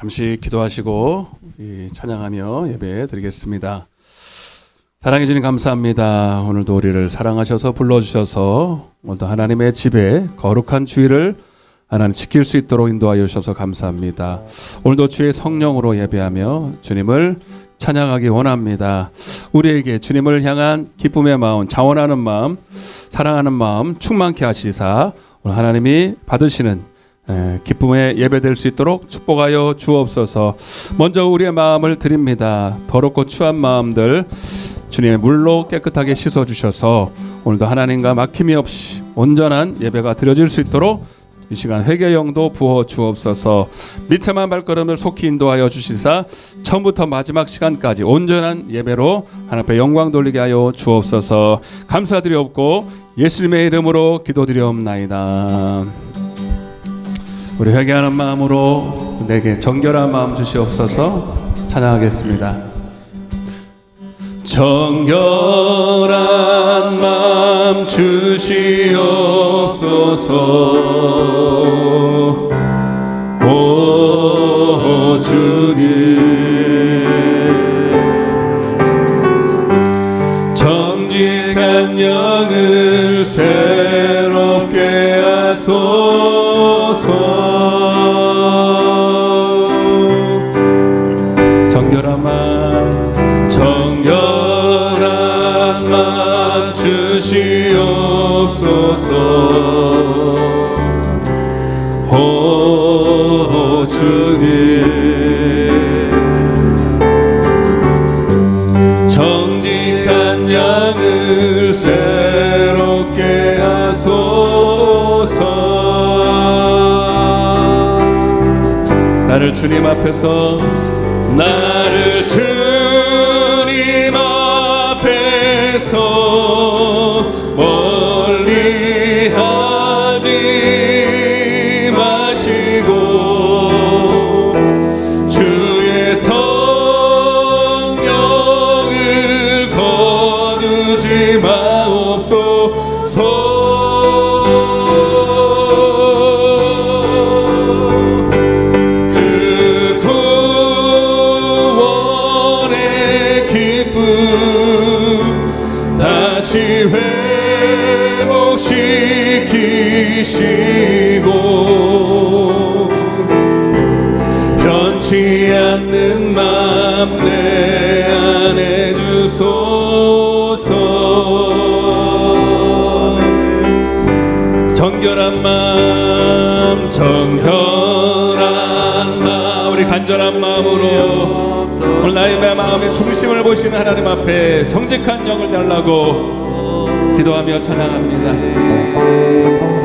잠시 기도하시고 찬양하며 예배 드리겠습니다. 사랑해 주님 감사합니다. 오늘도 우리를 사랑하셔서 불러주셔서 오늘도 하나님의 집에 거룩한 주일을 하나님 지킬 수 있도록 인도하여 주셔서 감사합니다. 오늘도 주의 성령으로 예배하며 주님을 찬양하기 원합니다. 우리에게 주님을 향한 기쁨의 마음, 자원하는 마음, 사랑하는 마음 충만케 하시사 오늘 하나님이 받으시는 기쁨의 예배될 수 있도록 축복하여 주옵소서. 먼저 우리의 마음을 드립니다. 더럽고 추한 마음들 주님의 물로 깨끗하게 씻어주셔서 오늘도 하나님과 막힘이 없이 온전한 예배가 드려질 수 있도록 이 시간 회개의 영도 부어 주옵소서. 미참한 발걸음을 속히 인도하여 주시사 처음부터 마지막 시간까지 온전한 예배로 하나님 앞에 영광 돌리게 하여 주옵소서. 감사드리옵고 예수님의 이름으로 기도드리옵나이다. 우리 회개하는 마음으로 내게 정결한 마음 주시옵소서. 찬양하겠습니다. 정결한 마음 주시옵소서. 오 주님, 정직한 영을 새롭게 하소서. 정결한 마음 주시옵소서. 오 주님, 정직한 양을 새롭게 하소서. 나를 주님 앞에서 멀리 하지 마시고 주의 성령을 거두지 마옵소서. 회복시키시고 변치 않는 맘 내 안에 주소서. 정결한 마음, 정결한 마음, 우리 간절한 마음으로 오늘 나의 마음의 중심을 보시는 하나님 앞에 정직한 영을 달라고 기도하며 찬양합니다.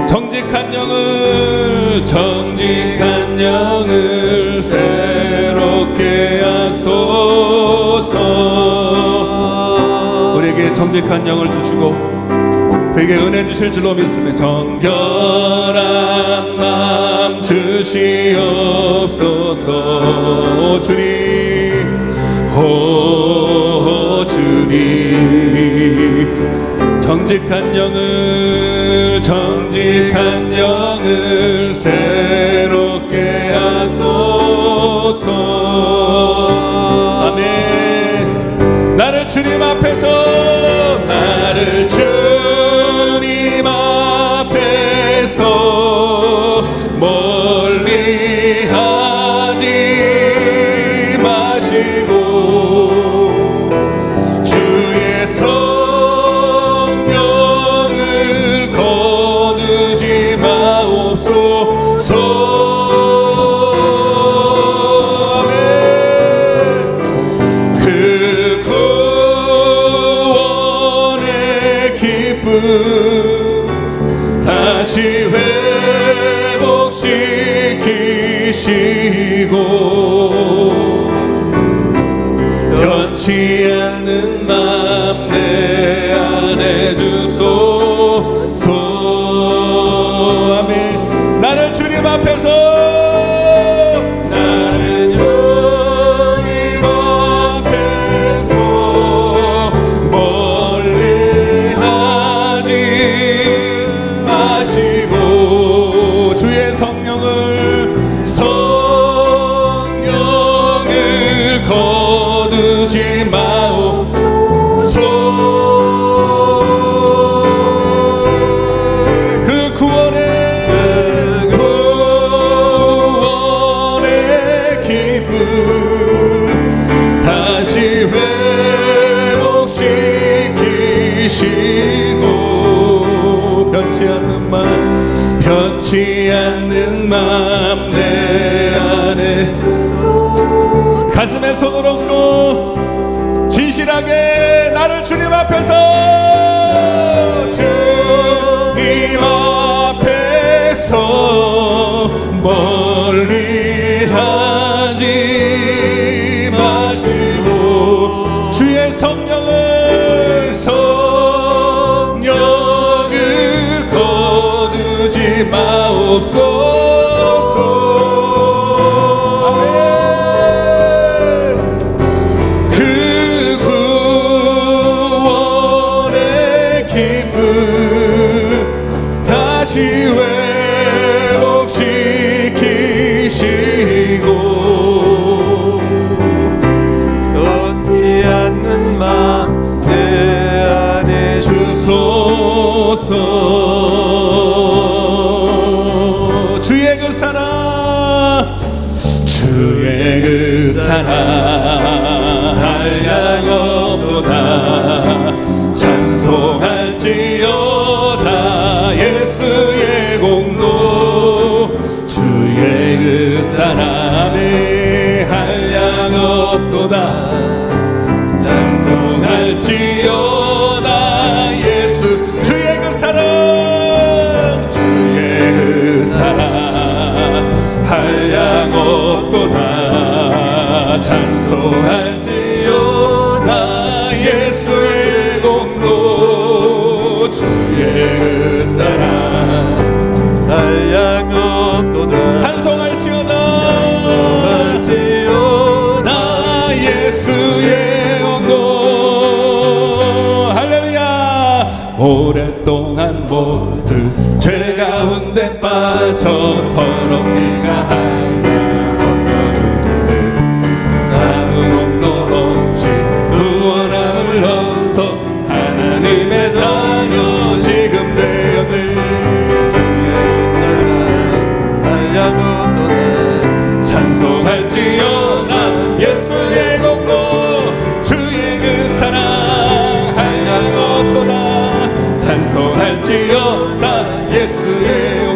정직한 영을 새롭게 하소서. 우리에게 정직한 영을 주시고 그에게 은혜 주실 줄로 믿습니다. 정결한 마음 주시옵소서. 주님, 오 주님, 정직한 영을 새롭게 하소서. 아멘. 나를 주님 앞에서 멀리 하지 마시고 주의 성령을 거두지 마옵소서. 그 구원의 기쁨 다시 회복시키시고 변치 않는 맘 내 안에 주소서. 아멘. 나를 주님 앞에서 멀리 하지 마시고 주의 성령을 않는 맘 내 안에 가슴에 손을 얹고 진실하게 나를 주님 앞에서 주님 앞에서 멀리 하지 마시고 주의 성령을 거두지 마옵소서. 아멘. 그 구원의 기쁨 다시 회복시키시고 변치 않는 맘 내 안에 주소서. 주의 그 사랑 주의 그 사랑 한량 없도다 찬송할지어다 예수의 공로 주의 그 사랑에 한량 없도다 찬송할지어다 예수 주의 그 사랑 주의 그 사랑 한량 없도다 찬송할지어다 예수의 공로 주의 그 사랑 한량 없도다 찬송할지어다 예수의 공로. 할렐루야. 오랫동안 모두 죄 가운데 빠져 더럽게 가하여 아무 공도 없이 구원함을 얻어 하나님의 자녀 지금 되었네. 한량 없도다 찬송할지어다 예수의 공로 주의 그 사랑 한량 없도다 찬송할지어다 예수의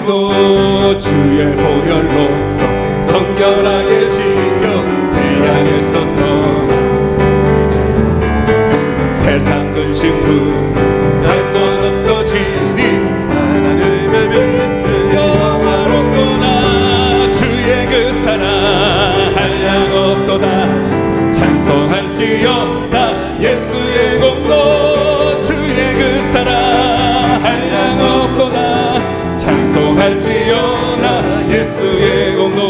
공로 주의 보혈로서 정결하게 씻겨 재앙에서 떠나 세상 근심도 할 것 없어지니 하나님의 믿음 영화롭구나 주의 그 사랑 한량 없도다 찬송할지어다 예수의 공로 주의 그 사랑 한량 없도다 찬송할지어다 예수의 공로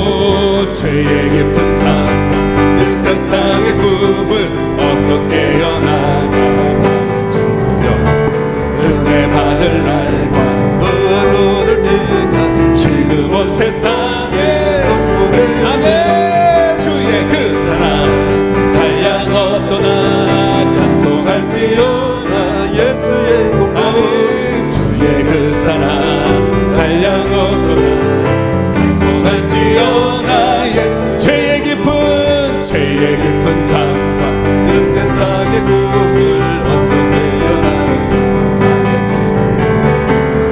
죄의 깊은 잠든 세상의 꿈을 어서 깨어나가 은혜 받을 날과 얻을 때가 지금 온 세상에 아멘 주의 그 사랑 한량 없도다 찬송할지어다 예수의 공로 주의 그 사랑 한량 없도다 찬송할지어다 죄의 깊은 잠과 그 세상의 꿈을 어서 깨어나가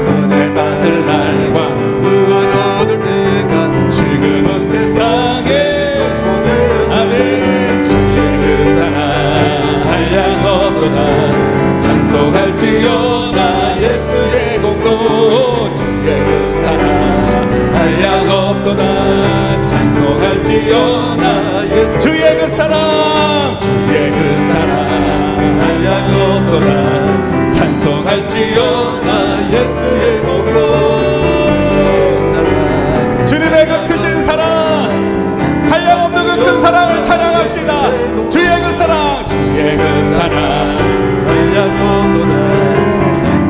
은혜 받을 날과 구원 얻을 때가 지금 온 세상에 아멘 주의 그 사랑 한량 없도다 찬송할지어다 예수의 공로 주의 그 사랑 한량 없도다 찬송할지어다 주의 그 사랑 한량 없도다 찬송할지어다 예수의 공로 주님의 그 크신 사랑 한량 없는 그 큰 사랑을 찬양합시다. 주의 그 사랑 한량 없도다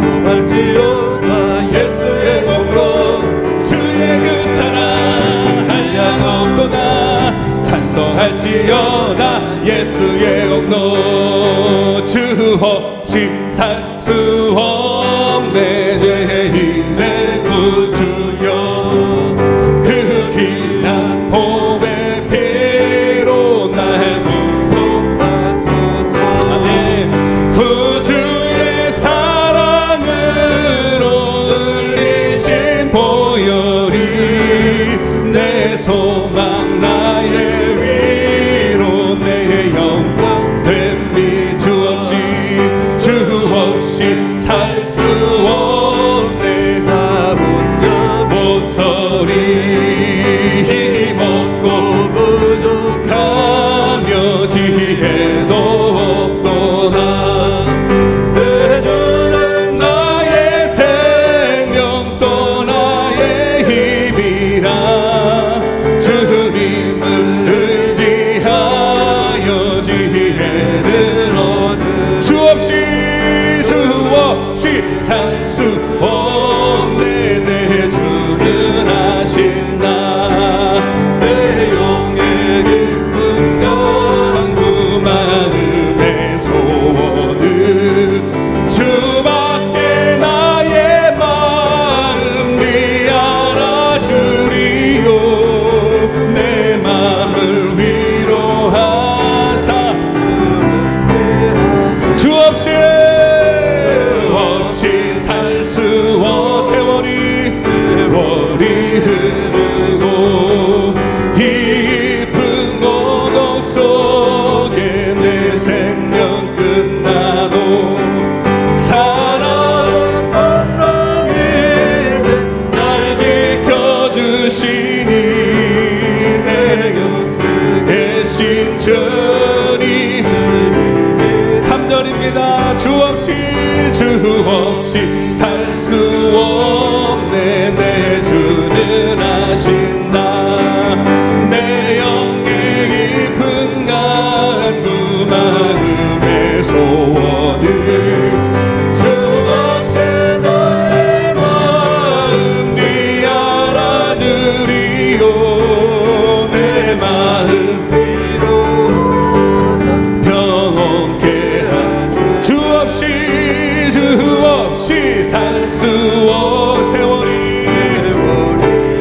찬송할지어다 예수의 공로 주의 그 사랑 한량 없도다 찬송할지어다 예수의 공로 주 없이 살 수 없네 죄인의 구주여 그 귀한 보배 피로 날 구속하소서 구주의 사랑으로 흘리신 보혈이 내 소망 나의 위로 내 영광 됨이 주 없이 살 수 없네. 나 혼자 모서리 힘없고 부족하며 지혜도 없도다. 내 주는 나의 생명 또 나의 힘이라. 주님을 의지하여 지혜를 얻으. 주 없이 살 수 없네. 내 주는 아신다. 내 영의 깊은 강구 마음의 소원을 주밖에 나의 마음 네 알아주리요. 내 마음을 위로하사 주 없이 살 수 없. 세월이 흐르고 깊은 고독 속에 내 생명 끝나도 사랑은 번랑일 날 지켜주시니 내 곁에 계신 주님. 3절입니다. 주 없이 살 수 없네. 내 주는 아신다. 내 영의 깊은 간구 마음의 소원을 주밖에 나의 마음 네 알아주리요. 내 마음 평온케 하시. 주 없이 살 수 없. 세월이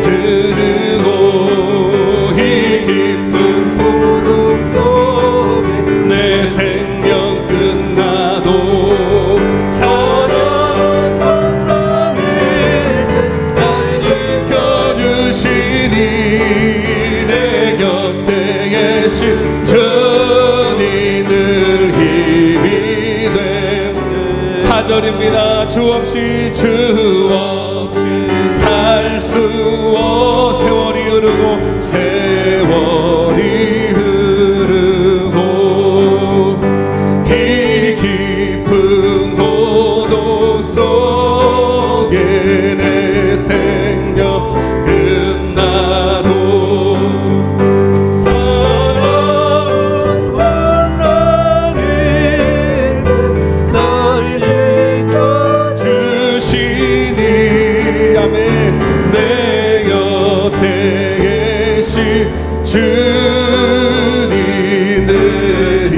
흐르고 이 깊은 고독 속에 내 생명 끝나도 사랑은 번랑일 날 지켜주시니 내 곁에 계신 주님 늘 힘이 돼. 4절입니다. 주 없이 살 수 없. 세월이 흐르고 이 깊은 고독 속에 내 생명 끝나도 사랑은 번랑일 날 지켜주시니. 아멘. 내 곁에 계신 주님 늘 힘.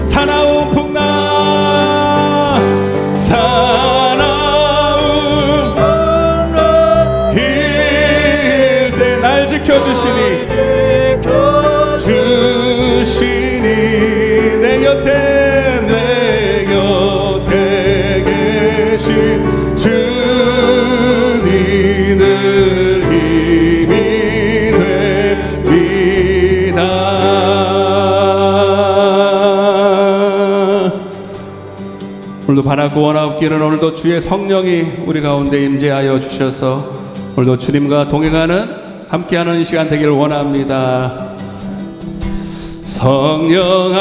사나운 풍랑 힐 때 날 지켜주시니 내 곁에 계신 주님 늘 힘이 됩니다. 오늘도 바라고 원하옵기는 오늘도 주의 성령이 우리 가운데 임재하여 주셔서 오늘도 주님과 동행하는 함께하는 이 시간 되기를 원합니다. 성령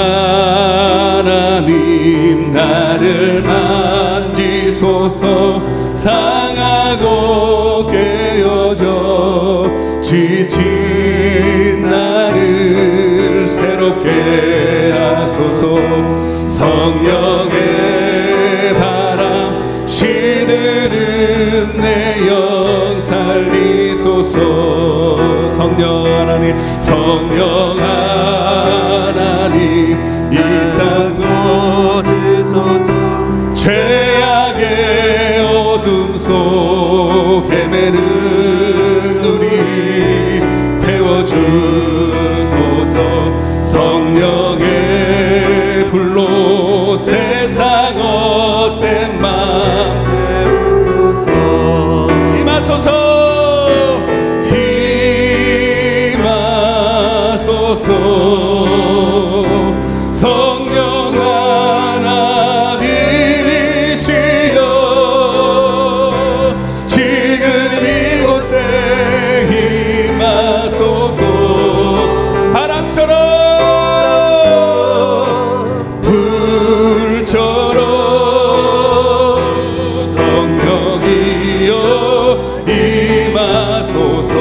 하나님 나를 만지소서. 상하고 깨어져 지친 나를 새롭게 하소서. 성령의 바람 시들은 내 영 살리소서. 성령 하나님 이 땅 고치소서. 죄악의 어둠 속 헤매는 우리 태워주소서. 성령의 불로 세상 헛된 맘 임하소서. 성령 하나님이시여 지금 이곳에 임하소서 바람처럼 불처럼 성령이여 임하소서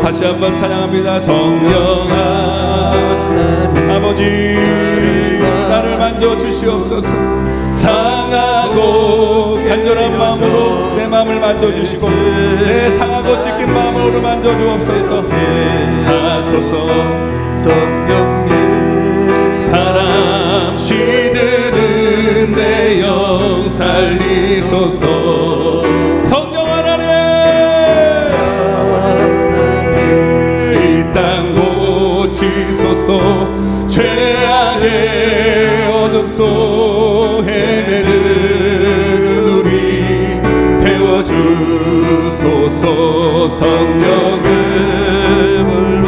다시 한번 찬양합니다. 성령 하나님 아버지 나를 만져주시옵소서 상하고 간절한 마음으로 내 마음을 만져주시고 내 상하고 찢긴 마음으로 만져주옵소서 하소서 성령님 바람 시들은 내 영 살리소서 성령 하나님 이 땅 고치소서 죄악의 어둠 속 헤매는 우리 배워주소서 성령의 불로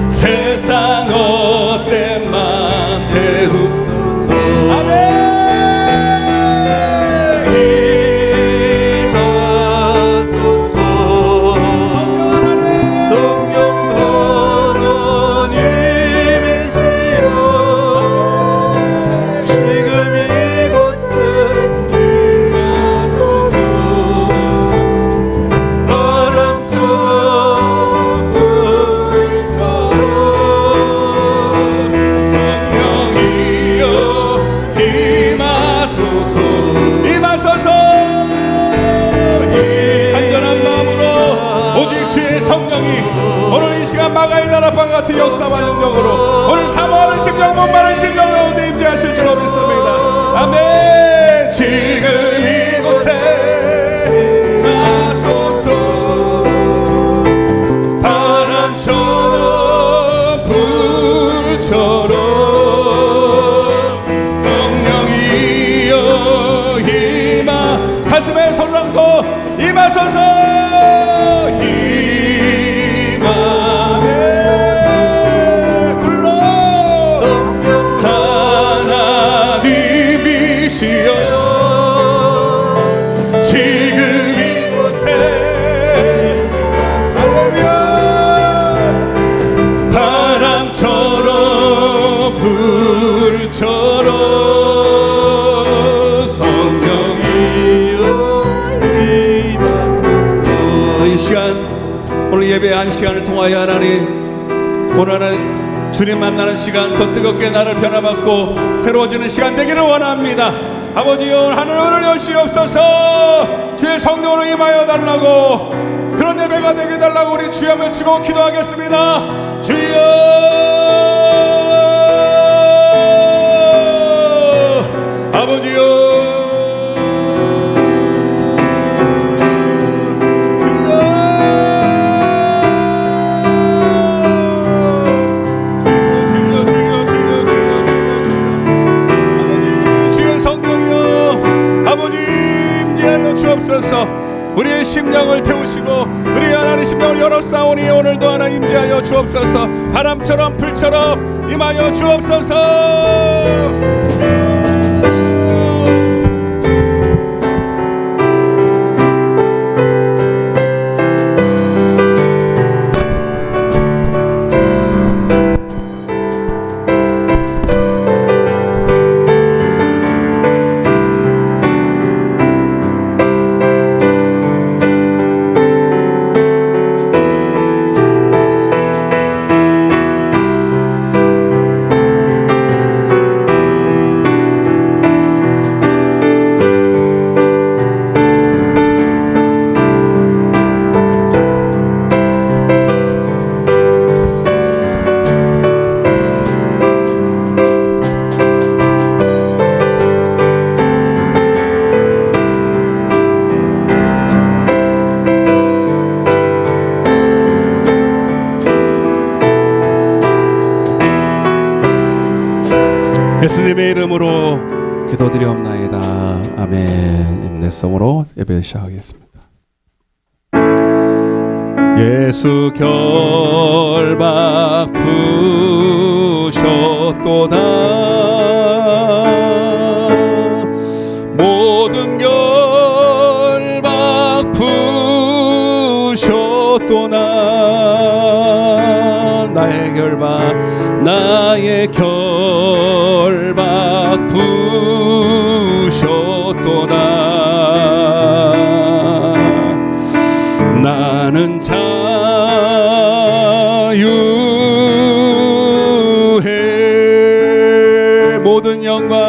세상 헛된 맘 태우소서 아멘 임하소서 성령 하나님이시여 지금 이곳에 임하소서 바람처럼 불처럼 성령이여 임하소서 임하소서 간절한 마음으로 오직 주의 성령이 오늘 이 시간 마가의 나라방 같은 역사와 능력으로 오늘 사모하는 심령 못마른 심령 가운데 임재하실 줄로 믿습니다. 아멘. 지금 이곳에 임하소서 바람처럼 불처럼 성령이여 임하 가슴에 손을 얹고 임하소서 임하네 불러 하나님이시여 지금 이곳에 할렐루야 바람처럼 불처럼 성령이여 임하소서 이 시간 오늘 예배 한 시간을 통하여 하나님 오늘은 주님 만나는 시간 더 뜨겁게 나를 변화받고 새로워지는 시간 되기를 원합니다. 아버지여 하늘을 여시옵소서 주의 성령으로 임하여 달라고 그런 예배가 되게 달라고 우리 주여 외치고 기도하겠습니다. 주여 아버지여 우리의 심령을 태우시고 우리 하나님 심령을 열어싸우니 오늘도 하나 임재하여 주옵소서 바람처럼 불처럼 임하여 주옵소서 예수님의 이름으로 기도드리옵나이다. 아멘. 인내성으로 예배 시작하겠습니다. 예수 결 결박 부셨도다. 모든 결박 부셨도다. 나의 결박 부셨도다. 나는 자유해. 모든 영광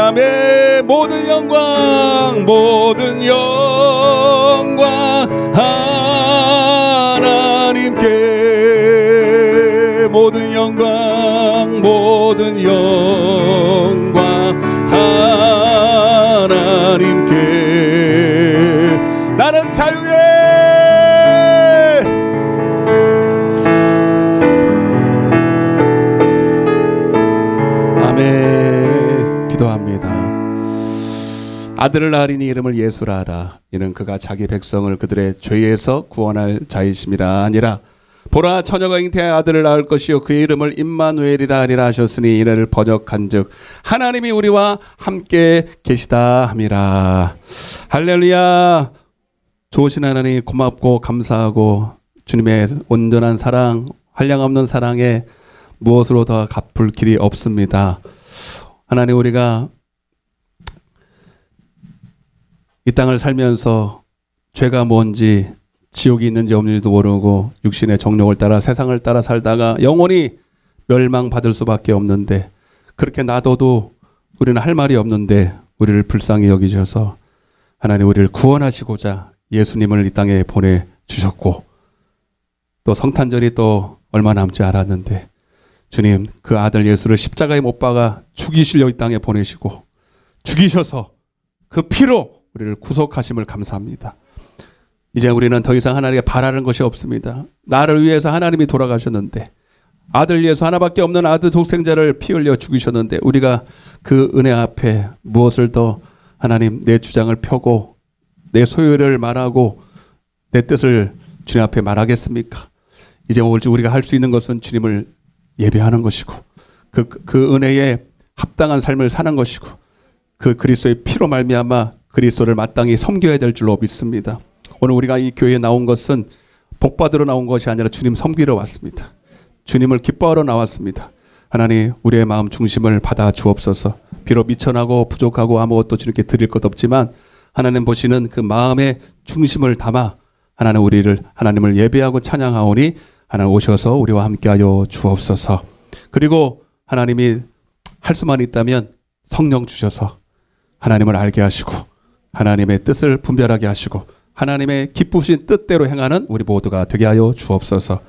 아멘. 모든 영광 하나님께. 모든 영광 하나님께. 나는 자유해. 아멘. 기도합니다. 아들을 낳으리니 이름을 예수라 하라. 이는 그가 자기 백성을 그들의 죄에서 구원할 자이심이라 아니라 보라 처녀가 잉태하여 아들을 낳을 것이요 그의 이름을 임마누엘이라 하리라 하셨으니 이를 번역한즉 하나님이 우리와 함께 계시다 함이라. 할렐루야. 좋으신 하나님 고맙고 감사하고 주님의 온전한 사랑, 한량없는 사랑에 무엇으로 더 갚을 길이 없습니다. 하나님, 우리가 이 땅을 살면서 죄가 뭔지, 지옥이 있는지 없는지도 모르고 육신의 정욕을 따라 세상을 따라 살다가 영원히 멸망받을 수밖에 없는데, 그렇게 놔둬도 우리는 할 말이 없는데 우리를 불쌍히 여기셔서 하나님 우리를 구원하시고자 예수님을 이 땅에 보내주셨고, 또 성탄절이 또 얼마 남지 않았는데 주님 그 아들 예수를 십자가에 못 박아 죽이시려 이 땅에 보내시고 죽이셔서 그 피로 우리를 구속하심을 감사합니다. 이제 우리는 더 이상 하나님께 바라는 것이 없습니다. 나를 위해서 하나님이 돌아가셨는데, 아들 예수 하나밖에 없는 아들 독생자를 피 흘려 죽이셨는데, 우리가 그 은혜 앞에 무엇을 더 하나님 내 주장을 펴고 내 소유를 말하고 내 뜻을 주님 앞에 말하겠습니까? 이제 오직 우리가 할 수 있는 것은 주님을 예배하는 것이고 그 은혜에 합당한 삶을 사는 것이고 그 그리스도의 피로 말미암아 그리스도를 마땅히 섬겨야 될 줄로 믿습니다. 오늘 우리가 이 교회에 나온 것은 복받으러 나온 것이 아니라 주님 섬기러 왔습니다. 주님을 기뻐하러 나왔습니다. 하나님 우리의 마음 중심을 받아 주옵소서. 비록 미천하고 부족하고 아무것도 주님께 드릴 것 없지만 하나님 보시는 그 마음의 중심을 담아 하나님을 예배하고 찬양하오니 하나님 오셔서 우리와 함께하여 주옵소서. 그리고 하나님이 할 수만 있다면 성령 주셔서 하나님을 알게 하시고 하나님의 뜻을 분별하게 하시고 하나님의 기쁘신 뜻대로 행하는 우리 모두가 되게 하여 주옵소서.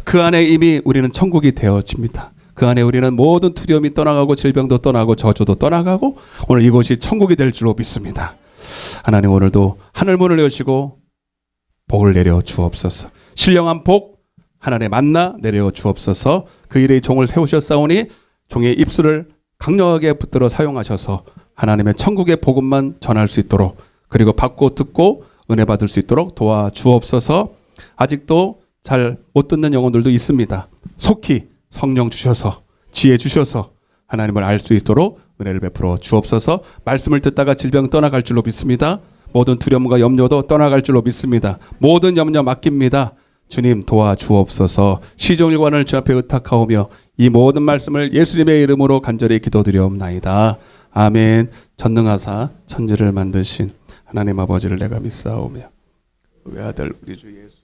그 안에 이미 우리는 천국이 되어집니다. 그 안에 우리는 모든 두려움이 떠나가고 질병도 떠나고 저주도 떠나가고 오늘 이곳이 천국이 될 줄로 믿습니다. 하나님 오늘도 하늘문을 여시고 복을 내려 주옵소서. 신령한 복 하나님의 만나 내려 주옵소서. 그 일에 종을 세우셨사오니 종의 입술을 강력하게 붙들어 사용하셔서 하나님의 천국의 복음만 전할 수 있도록, 그리고 받고 듣고 은혜 받을 수 있도록 도와주옵소서. 아직도 잘 못 듣는 영혼들도 있습니다. 속히 성령 주셔서 지혜 주셔서 하나님을 알 수 있도록 은혜를 베풀어 주옵소서. 말씀을 듣다가 질병 떠나갈 줄로 믿습니다. 모든 두려움과 염려도 떠나갈 줄로 믿습니다. 모든 염려 맡깁니다. 주님 도와주옵소서. 시종일관을 주 앞에 의탁하오며 이 모든 말씀을 예수님의 이름으로 간절히 기도드리옵나이다. 아멘. 전능하사 천지를 만드신 하나님 아버지를 내가 믿사오며 그 아들 우리 주 예수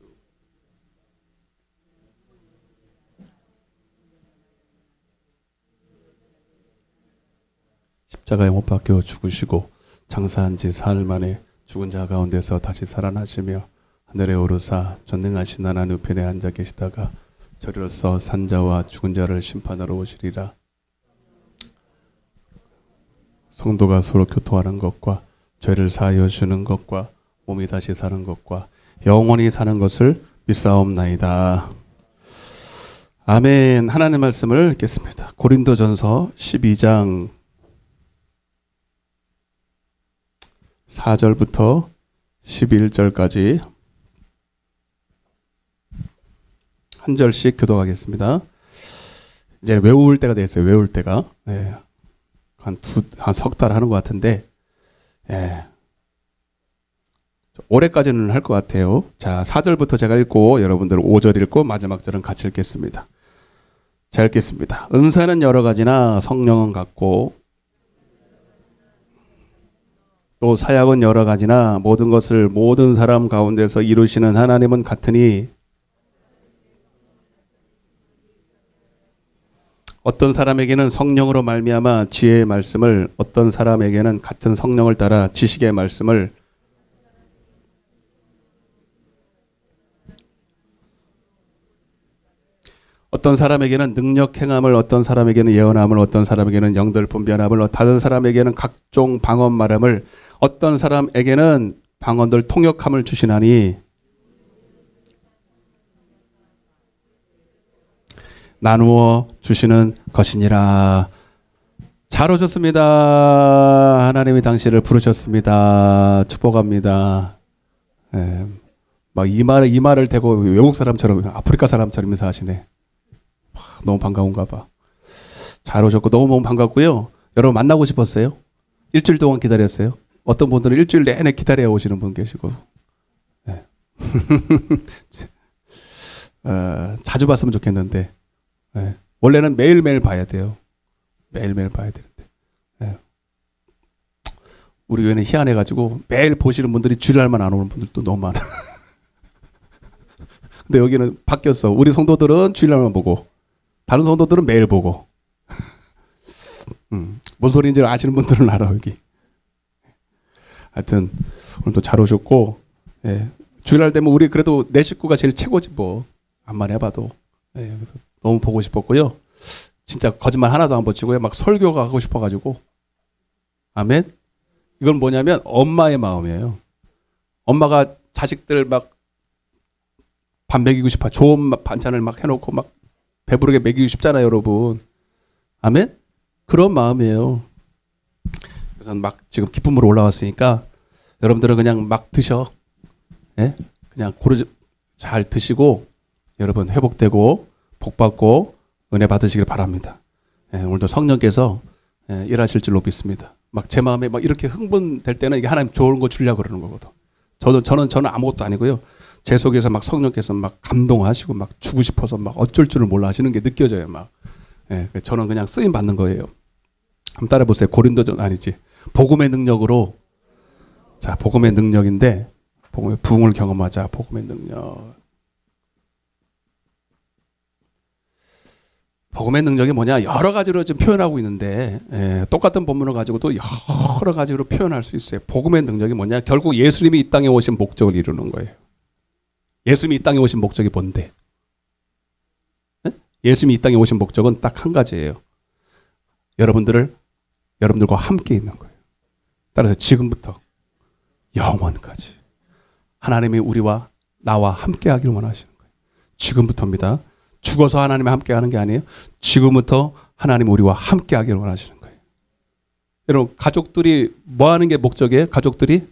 십자가에 못 박혀 죽으시고 장사한 지 사흘 만에 죽은 자 가운데서 다시 살아나시며 하늘에 오르사 전능하신 하나님 우편에 앉아 계시다가 저리로서 산자와 죽은 자를 심판하러 오시리라. 성도가 서로 교통하는 것과 죄를 사하여 주는 것과 몸이 다시 사는 것과 영원히 사는 것을 믿사옵나이다. 아멘. 하나님의 말씀을 읽겠습니다. 고린도전서 12장 4절부터 11절까지 한 절씩 교독하겠습니다. 이제 외울 때가 됐어요. 외울 때가. 네. 한 석 달 하는 것 같은데, 예. 올해까지는 할 것 같아요. 자, 4절부터 제가 읽고 여러분들 5절 읽고 마지막 절은 같이 읽겠습니다. 자, 읽겠습니다. 은사는 여러 가지나 성령은 같고 또 사역은 여러 가지나 모든 것을 모든 사람 가운데서 이루시는 하나님은 같으니 어떤 사람에게는 성령으로 말미암아 지혜의 말씀을, 어떤 사람에게는 같은 성령을 따라 지식의 말씀을, 어떤 사람에게는 능력 행함을, 어떤 사람에게는 예언함을, 어떤 사람에게는 영들 분별함을, 다른 사람에게는 각종 방언 말함을, 어떤 사람에게는 방언들 통역함을 주시나니 나누어 주시는 것이니라. 잘 오셨습니다. 하나님이 당신을 부르셨습니다. 축복합니다. 예, 막 이 말을 대고 외국 사람처럼, 아프리카 사람처럼 인사하시네. 너무 반가운가 봐. 잘 오셨고 너무 반갑고요. 여러분 만나고 싶었어요. 일주일 동안 기다렸어요. 어떤 분들은 일주일 내내 기다려 오시는 분 계시고. 네. 자주 봤으면 좋겠는데, 네. 원래는 매일매일 봐야 돼요. 매일매일 봐야 되는데. 네. 우리 교회는 희한해가지고 매일 보시는 분들이 주일날만 안 오는 분들도 너무 많아. 근데 여기는 바뀌었어. 우리 성도들은 주일날만 보고 다른 성도들은 매일 보고. 뭔 소리인지 아시는 분들은 알아. 여기. 하여튼 오늘도 잘 오셨고, 예. 주일날 되면 우리 그래도 내 식구가 제일 최고지 뭐. 암만 해봐도. 예. 그래서 너무 보고 싶었고요. 진짜 거짓말 하나도 안 버치고요. 막 설교가 하고 싶어가지고. 아멘. 이건 뭐냐면 엄마의 마음이에요. 엄마가 자식들 막 밥 먹이고 싶어. 좋은 반찬을 막 해놓고 막 배부르게 먹이고 싶잖아요, 여러분. 아멘? 그런 마음이에요. 그래서 막 지금 기쁨으로 올라왔으니까 여러분들은 그냥 막 드셔. 예? 그냥 잘 드시고 여러분 회복되고 복받고 은혜 받으시길 바랍니다. 예, 오늘도 성령께서 일하실 줄 믿습니다. 막 제 마음에 막 이렇게 흥분될 때는 이게 하나님 좋은 거 주려고 그러는 거거든. 저는 아무것도 아니고요. 제 속에서 막 성령께서 막 감동하시고 막 주고 싶어서 막 어쩔 줄을 몰라 하시는 게 느껴져요. 막. 예, 저는 그냥 쓰임 받는 거예요. 한번 따라 보세요. 고린도전 아니지. 복음의 능력으로. 자, 복음의 능력인데 복음의 부흥을 경험하자. 복음의 능력. 복음의 능력이 뭐냐? 여러 가지로 지금 표현하고 있는데, 예, 똑같은 본문을 가지고도 여러 가지로 표현할 수 있어요. 복음의 능력이 뭐냐? 결국 예수님이 이 땅에 오신 목적을 이루는 거예요. 예수님이 이 땅에 오신 목적이 뭔데? 예? 예수님이 이 땅에 오신 목적은 딱 한 가지예요. 여러분들과 함께 있는 거예요. 따라서 지금부터 영원까지 하나님이 우리와 나와 함께 하길 원하시는 거예요. 지금부터입니다. 죽어서 하나님과 함께 하는 게 아니에요. 지금부터 하나님 우리와 함께 하길 원하시는 거예요. 여러분, 가족들이 뭐 하는 게 목적이에요? 가족들이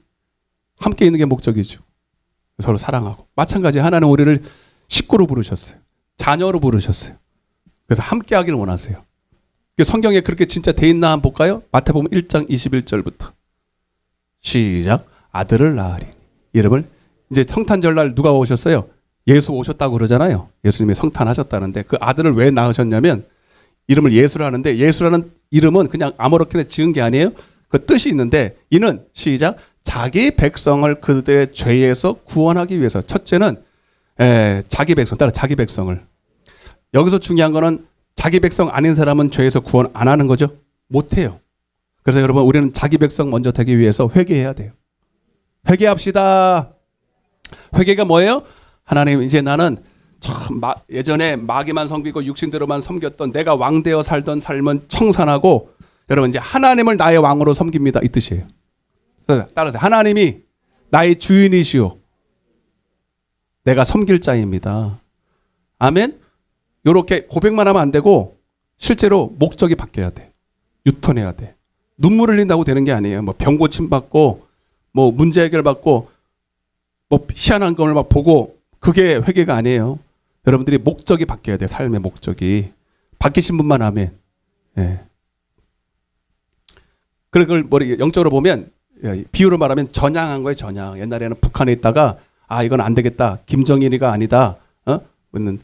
함께 있는 게 목적이죠. 서로 사랑하고. 마찬가지 하나님 우리를 식구로 부르셨어요. 자녀로 부르셨어요. 그래서 함께 하길 원하세요. 성경에 그렇게 진짜 돼 있나 한번 볼까요? 마태복음 1장 21절부터. 시작. 아들을 낳으리니. 여러분, 이제 성탄절날 누가 오셨어요? 예수 오셨다고 그러잖아요. 예수님이 성탄하셨다는데 그 아들을 왜 낳으셨냐면 이름을 예수라 하는데 예수라는 이름은 그냥 아무렇게나 지은 게 아니에요. 그 뜻이 있는데 이는 시작. 자기 백성을 그들의 죄에서 구원하기 위해서. 첫째는 자기 백성, 따라 자기 백성을. 여기서 중요한 거는 자기 백성 아닌 사람은 죄에서 구원 안 하는 거죠. 못 해요. 그래서 여러분 우리는 자기 백성 먼저 되기 위해서 회개해야 돼요. 회개합시다. 회개가 뭐예요? 하나님 이제 나는 참 예전에 마귀만 섬기고 육신대로만 섬겼던 내가 왕되어 살던 삶은 청산하고 여러분 이제 하나님을 나의 왕으로 섬깁니다. 이 뜻이에요. 따라서 하나님이 나의 주인이시오. 내가 섬길 자입니다. 아멘. 이렇게 고백만 하면 안 되고 실제로 목적이 바뀌어야 돼. 유턴해야 돼. 눈물 흘린다고 되는 게 아니에요. 뭐 병 고침 받고 뭐 문제 해결받고 뭐 희한한 걸 막 보고 그게 회개가 아니에요. 여러분들이 목적이 바뀌어야 돼요. 삶의 목적이. 바뀌신 분만 하면. 예. 그걸 뭐 영적으로 보면 비유로 말하면 전향한 거예요. 전향. 옛날에는 북한에 있다가 이건 안 되겠다. 김정일이가 아니다. 우리는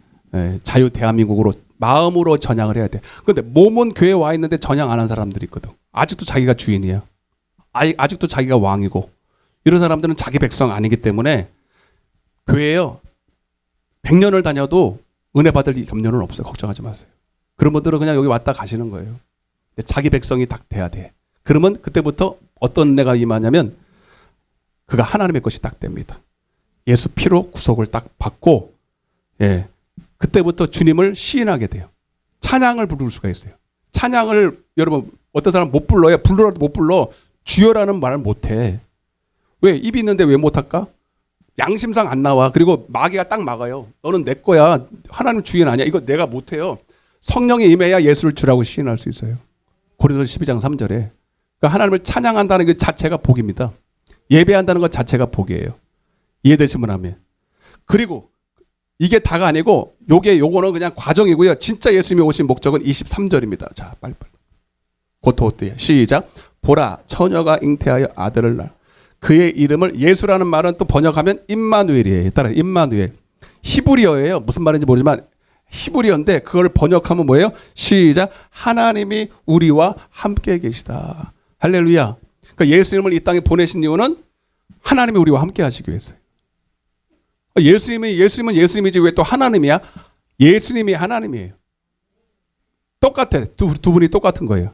자유 대한민국으로 마음으로 전향을 해야 돼. 그런데 몸은 교회에 와 있는데 전향 안 한 사람들이 있거든. 아직도 자기가 주인이야. 아직도 자기가 왕이고. 이런 사람들은 자기 백성 아니기 때문에 교회에요. 100년을 다녀도 은혜 받을 염려는 없어요. 걱정하지 마세요. 그런 분들은 그냥 여기 왔다 가시는 거예요. 자기 백성이 딱 돼야 돼. 그러면 그때부터 어떤 은혜가 임하냐면 그가 하나님의 것이 딱 됩니다. 예수 피로 구속을 딱 받고 그때부터 주님을 시인하게 돼요. 찬양을 부를 수가 있어요. 찬양을 여러분 어떤 사람 못 불러요. 불러라도 못 불러. 주여라는 말을 못해. 왜? 입이 있는데 왜 못할까? 양심상 안 나와. 그리고 마귀가 딱 막아요. 너는 내 거야. 하나님 주인 아니야. 이거 내가 못해요. 성령이 임해야 예수를 주라고 시인할 수 있어요. 고린도서 12장 3절에. 그러니까 하나님을 찬양한다는 것 자체가 복입니다. 예배한다는 것 자체가 복이에요. 이해되시면 하면. 그리고 이게 다가 아니고 요거는 그냥 과정이고요. 진짜 예수님이 오신 목적은 23절입니다. 자, 빨리. 고토호트에 시작. 보라 처녀가 잉태하여 아들을 낳아. 그의 이름을 예수라는 말은 또 번역하면 임마누엘이에요. 따라 임마누엘. 히브리어예요. 무슨 말인지 모르지만 히브리어인데 그걸 번역하면 뭐예요? 시작. 하나님이 우리와 함께 계시다. 할렐루야. 그러니까 예수님을 이 땅에 보내신 이유는 하나님이 우리와 함께 하시기 위해서요. 예수님은 예수님이지 왜 또 하나님이야? 예수님이 하나님이에요. 똑같아. 두 분이 똑같은 거예요.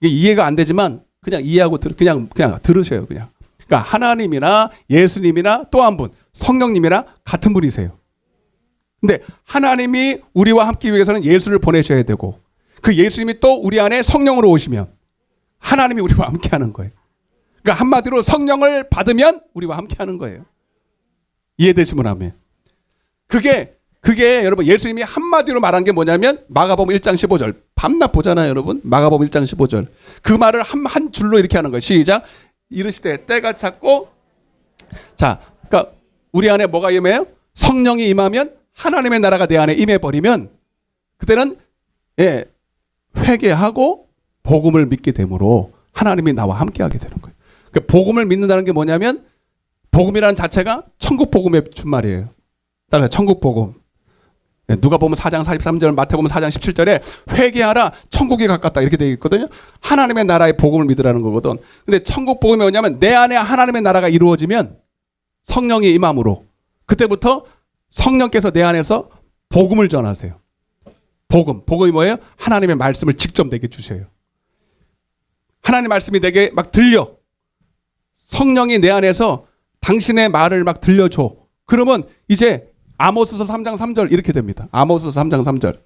이게 이해가 안 되지만 그냥 이해하고 그냥 들으셔요. 그냥. 그러니까 하나님이나 예수님이나 또 한 분, 성령님이나 같은 분이세요. 근데 하나님이 우리와 함께 위해서는 예수를 보내셔야 되고 그 예수님이 또 우리 안에 성령으로 오시면 하나님이 우리와 함께 하는 거예요. 그러니까 한마디로 성령을 받으면 우리와 함께 하는 거예요. 이해되시면 하면. 그게 여러분 예수님이 한마디로 말한 게 뭐냐면 마가복음 1장 15절. 밤낮 보잖아요, 여러분. 마가복음 1장 15절. 그 말을 한 줄로 이렇게 하는 거예요. 시작. 이르시되 때가 찼고 자, 그러니까 우리 안에 뭐가 임해요? 성령이 임하면 하나님의 나라가 내 안에 임해버리면 그때는 회개하고 복음을 믿게 되므로 하나님이 나와 함께하게 되는 거예요. 그러니까 복음을 믿는다는 게 뭐냐면 복음이라는 자체가 천국 복음의 준말이에요. 따라서 천국 복음. 누가복음 4장 43절, 마태복음 4장 17절에 회개하라 천국이 가깝다 이렇게 되어 있거든요. 하나님의 나라의 복음을 믿으라는 거거든. 근데 천국 복음이 뭐냐면 내 안에 하나님의 나라가 이루어지면 성령이 임함으로 그때부터 성령께서 내 안에서 복음을 전하세요. 복음이 뭐예요? 하나님의 말씀을 직접 내게 주셔요. 하나님의 말씀이 내게 막 들려. 성령이 내 안에서 당신의 말을 막 들려줘. 그러면 이제 아모스서 3장 3절 이렇게 됩니다. 아모스서 3장 3절.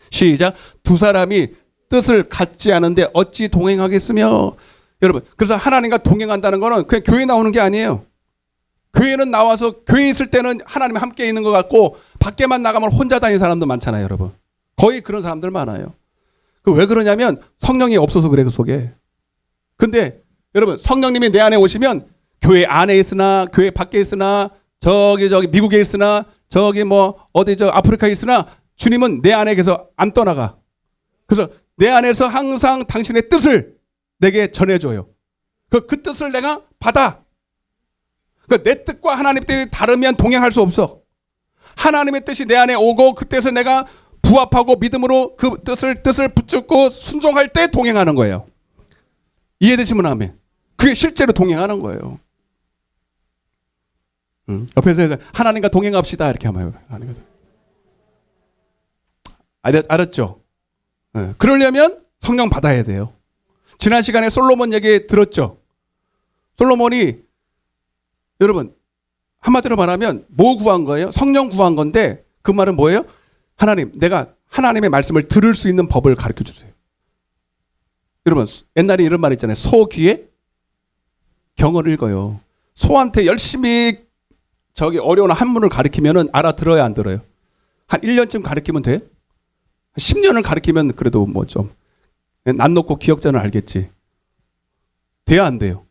시작. 두 사람이 뜻을 갖지 않은데 어찌 동행하겠으며. 여러분, 그래서 하나님과 동행한다는 거는 그냥 교회 나오는 게 아니에요. 교회는 나와서 교회 있을 때는 하나님이 함께 있는 것 같고 밖에만 나가면 혼자 다니는 사람도 많잖아요, 여러분. 거의 그런 사람들 많아요. 왜 그러냐면 성령이 없어서 그래, 그 속에. 근데 여러분, 성령님이 내 안에 오시면 교회 안에 있으나 교회 밖에 있으나 저기 미국에 있으나 저기 뭐 어디 아프리카에 있으나 주님은 내 안에 계속 안 떠나가. 그래서 내 안에서 항상 당신의 뜻을 내게 전해줘요. 그 뜻을 내가 받아. 내 뜻과 하나님의 뜻이 다르면 동행할 수 없어. 하나님의 뜻이 내 안에 오고 그 뜻을 내가 부합하고 믿음으로 그 뜻을 붙잡고 순종할 때 동행하는 거예요. 이해되시면 아멘. 그게 실제로 동행하는 거예요. 옆에서 하나님과 동행합시다 이렇게 하면 알았죠? 그러려면 성령 받아야 돼요. 지난 시간에 솔로몬 얘기 들었죠? 솔로몬이 여러분 한마디로 말하면 뭐 구한 거예요? 성령 구한 건데 그 말은 뭐예요? 하나님, 내가 하나님의 말씀을 들을 수 있는 법을 가르쳐 주세요. 여러분 옛날에 이런 말 있잖아요. 소 귀에 경을 읽어요. 소한테 열심히 어려운 한문을 가르치면은 알아들어야 안 들어요? 한 1년쯤 가르치면 돼? 10년을 가르치면 그래도 뭐 좀 난 놓고 기억자는 알겠지. 돼야 안 돼요?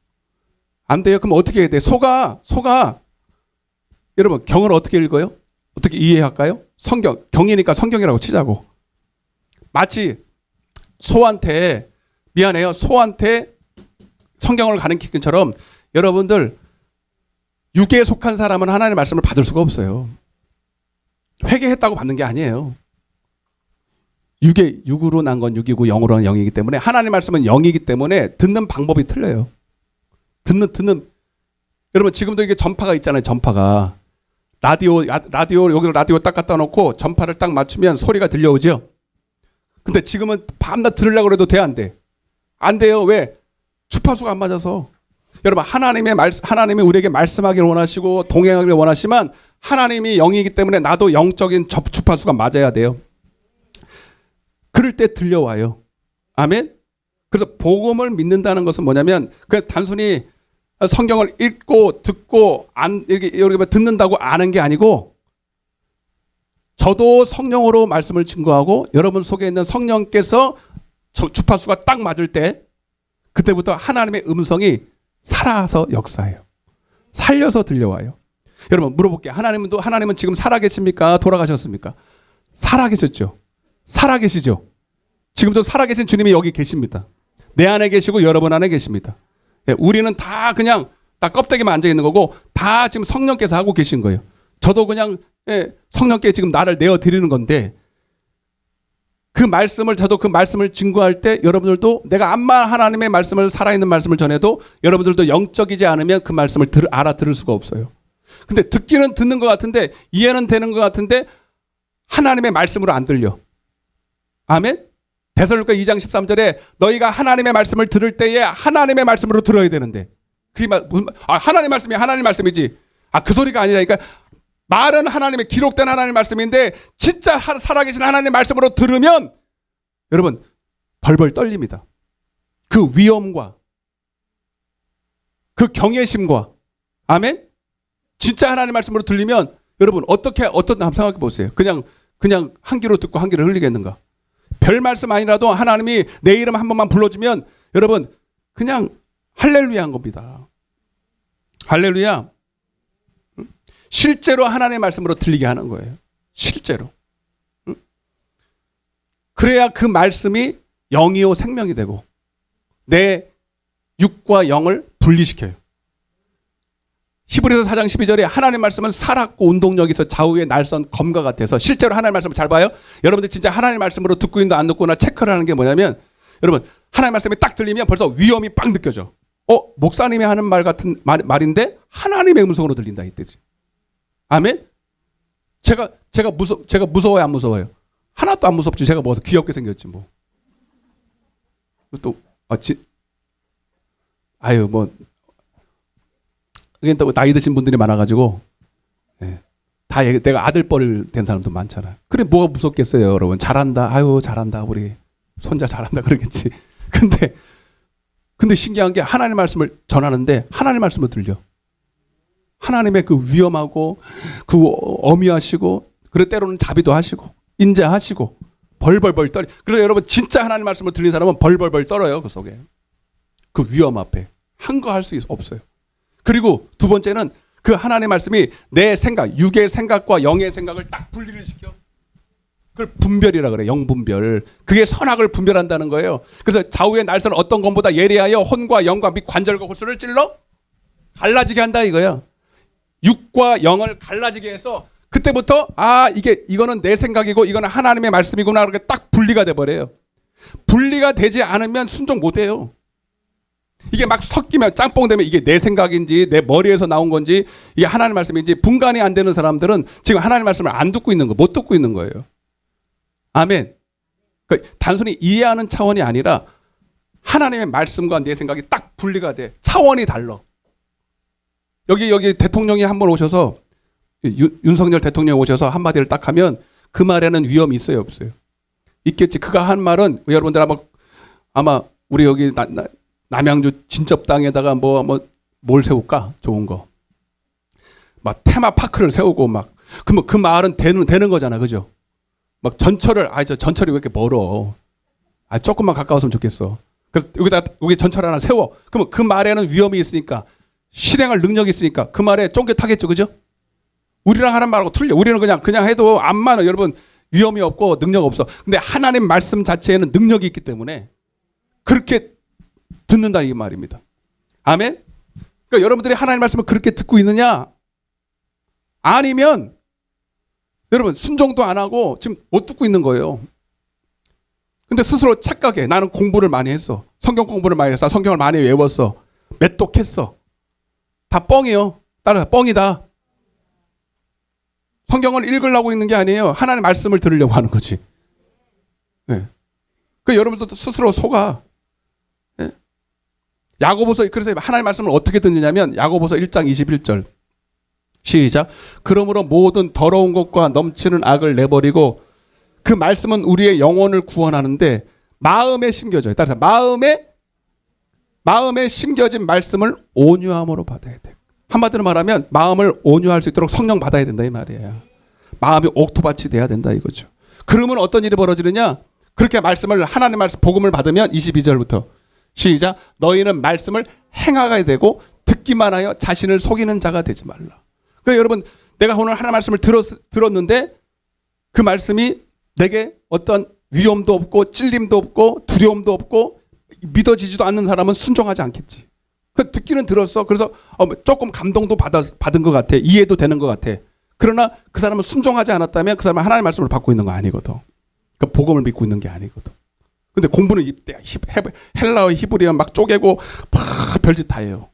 안 돼요. 그럼 어떻게 해야 돼? 소가 여러분 경을 어떻게 읽어요? 어떻게 이해할까요? 성경, 경이니까 성경이라고 치자고. 마치 소한테 미안해요. 소한테 성경을 가르치는 것처럼 여러분들 육에 속한 사람은 하나님의 말씀을 받을 수가 없어요. 회개했다고 받는 게 아니에요. 육으로 난 건 육이고 영으로 난 영이기 때문에 하나님의 말씀은 영이기 때문에 듣는 방법이 틀려요. 듣는 여러분 지금도 이게 전파가 있잖아요. 전파가 라디오 여기로 라디오 딱 갖다 놓고 전파를 딱 맞추면 소리가 들려오죠. 근데 지금은 밤낮 들으려고 해도 돼, 안 돼? 안 돼요. 왜? 주파수가 안 맞아서. 여러분 하나님이 우리에게 말씀하기를 원하시고 동행하기를 원하시지만 하나님이 영이기 때문에 나도 영적인 주파수가 맞아야 돼요. 그럴 때 들려와요. 아멘. 그래서 복음을 믿는다는 것은 뭐냐면 그 단순히 성경을 읽고 듣고 이렇게 듣는다고 아는 게 아니고 저도 성령으로 말씀을 증거하고 여러분 속에 있는 성령께서 주파수가 딱 맞을 때 그때부터 하나님의 음성이 살아서 역사해요. 살려서 들려와요. 여러분 물어볼게요. 하나님은 지금 살아계십니까? 돌아가셨습니까? 살아계셨죠. 살아계시죠. 지금도 살아계신 주님이 여기 계십니다. 내 안에 계시고 여러분 안에 계십니다. 우리는 다 그냥 다 껍데기만 앉아 있는 거고 다 지금 성령께서 하고 계신 거예요. 저도 그냥 성령께 지금 나를 내어 드리는 건데 저도 그 말씀을 증거할 때 여러분들도 내가 암만 하나님의 말씀을 살아있는 말씀을 전해도 여러분들도 영적이지 않으면 그 말씀을 알아들을 수가 없어요. 근데 듣기는 듣는 것 같은데 이해는 되는 것 같은데 하나님의 말씀으로 안 들려. 아멘? 데살로니가 2장 13절에 너희가 하나님의 말씀을 들을 때에 하나님의 말씀으로 들어야 되는데 그게 하나님의 말씀이 하나님의 말씀이지. 그 소리가 아니라니까. 말은 하나님의 기록된 하나님의 말씀인데 진짜 살아계신 하나님의 말씀으로 들으면 여러분 벌벌 떨립니다. 그 위엄과 그 경외심과 아멘? 진짜 하나님의 말씀으로 들리면 여러분 어떤 생각해 보세요. 그냥 한 귀로 듣고 한 귀로 흘리겠는가? 별 말씀 아니라도 하나님이 내 이름 한 번만 불러주면 여러분 그냥 할렐루야 한 겁니다. 할렐루야. 실제로 하나님의 말씀으로 들리게 하는 거예요. 실제로. 그래야 그 말씀이 영이요 생명이 되고 내 육과 영을 분리시켜요. 히브리서 4장 12절에 하나님의 말씀은 살았고 운동력이 있어 좌우의 날선 검과 같아서 실제로 하나님의 말씀을 잘 봐요. 여러분들 진짜 하나님의 말씀으로 듣고 있나 안 듣고나 체크를 하는 게 뭐냐면 여러분 하나님의 말씀이 딱 들리면 벌써 위험이 빡 느껴져. 목사님이 하는 말 같은 말인데 하나님의 음성으로 들린다 이때지. 아멘? 제가 무서워요, 안 무서워요? 하나도 안 무섭지. 제가 뭐 귀엽게 생겼지 뭐. 또 이게 또 나이 드신 분들이 많아가지고 다 내가 아들뻘 된 사람도 많잖아요. 그래 뭐가 무섭겠어요, 여러분. 잘한다. 잘한다. 우리 손자 잘한다 그러겠지. 근데 신기한 게 하나님의 말씀을 전하는데 하나님의 말씀을 들려. 하나님의 그 위엄하고 그 어미하시고 그리고 때로는 자비도 하시고 인자하시고 벌벌벌 떨리. 그래서 여러분 진짜 하나님 말씀을 들린 사람은 벌벌벌 떨어요. 그 속에 그 위엄 앞에 한 거 할 수 없어요. 그리고 두 번째는 그 하나님 말씀이 내 생각, 육의 생각과 영의 생각을 딱 분리를 시켜. 그걸 분별이라 그래. 영분별. 그게 선악을 분별한다는 거예요. 그래서 좌우의 날선 어떤 것보다 예리하여 혼과 영과 및 관절과 골수를 찔러 갈라지게 한다 이거야. 육과 영을 갈라지게 해서 그때부터 이거는 내 생각이고 이거는 하나님의 말씀이구나 이렇게 딱 분리가 돼 버려요. 분리가 되지 않으면 순종 못 해요. 이게 막 섞이면 짬뽕 되면 이게 내 생각인지 내 머리에서 나온 건지 이게 하나님의 말씀인지 분간이 안 되는 사람들은 지금 하나님의 말씀을 안 듣고 있는 거, 못 듣고 있는 거예요. 아멘. 그러니까 단순히 이해하는 차원이 아니라 하나님의 말씀과 내 생각이 딱 분리가 돼. 차원이 달라. 여기 대통령이 한번 오셔서 윤석열 대통령이 오셔서 한마디를 딱 하면 그 말에는 위험이 있어요, 없어요? 있겠지. 그가 한 말은 여러분들 아마 우리 여기 남양주 진접 땅에다가 뭘 세울까? 좋은 거. 막 테마파크를 세우고 그러면 그 말은 되는 거잖아. 그죠? 막 전철을 전철이 왜 이렇게 멀어? 조금만 가까웠으면 좋겠어. 그래서 여기 전철 하나 세워. 그러면 그 말에는 위험이 있으니까 실행할 능력이 있으니까 그 말에 쫑긋하겠죠, 그죠? 우리랑 하는 말하고 틀려. 우리는 그냥 해도 안 많아. 여러분 위험이 없고 능력 없어. 근데 하나님 말씀 자체에는 능력이 있기 때문에 그렇게 듣는다 이 말입니다. 아멘. 그러니까 여러분들이 하나님 말씀을 그렇게 듣고 있느냐? 아니면 여러분 순종도 안 하고 지금 못 듣고 있는 거예요. 근데 스스로 착각해. 나는 공부를 많이 했어. 성경 공부를 많이 했어. 성경을 많이 외웠어. 맷독했어. 다 뻥이에요. 따라 뻥이다. 성경을 읽으려고 있는 게 아니에요. 하나님의 말씀을 들으려고 하는 거지. 네. 그 여러분들도 스스로 속아. 네. 야고보서 그래서 하나님의 말씀을 어떻게 듣느냐면 야고보서 1장 21절. 시작. 그러므로 모든 더러운 것과 넘치는 악을 내버리고 그 말씀은 우리의 영혼을 구원하는데 마음에 심겨져요. 따라서 마음에 심겨진 말씀을 온유함으로 받아야 돼. 한마디로 말하면 마음을 온유할 수 있도록 성령 받아야 된다 이 말이에요. 마음이 옥토밭이 돼야 된다 이거죠. 그러면 어떤 일이 벌어지느냐? 그렇게 말씀을 하나님의 말씀 복음을 받으면 22절부터 시작. 너희는 말씀을 행하게 되고 듣기만 하여 자신을 속이는 자가 되지 말라. 그러니까 여러분 내가 오늘 하나님의 말씀을 들었는데 그 말씀이 내게 어떤 위험도 없고 찔림도 없고 두려움도 없고 믿어지지도 않는 사람은 순종하지 않겠지. 그 듣기는 들었어. 그래서 조금 감동도 받은 것 같아. 이해도 되는 것 같아. 그러나 그 사람은 순종하지 않았다면 그 사람은 하나님의 말씀을 받고 있는 거 아니거든. 그 복음을 믿고 있는 게 아니거든. 근데 공부는 헬라어 히브리어 막 쪼개고 막 별짓 다 해요.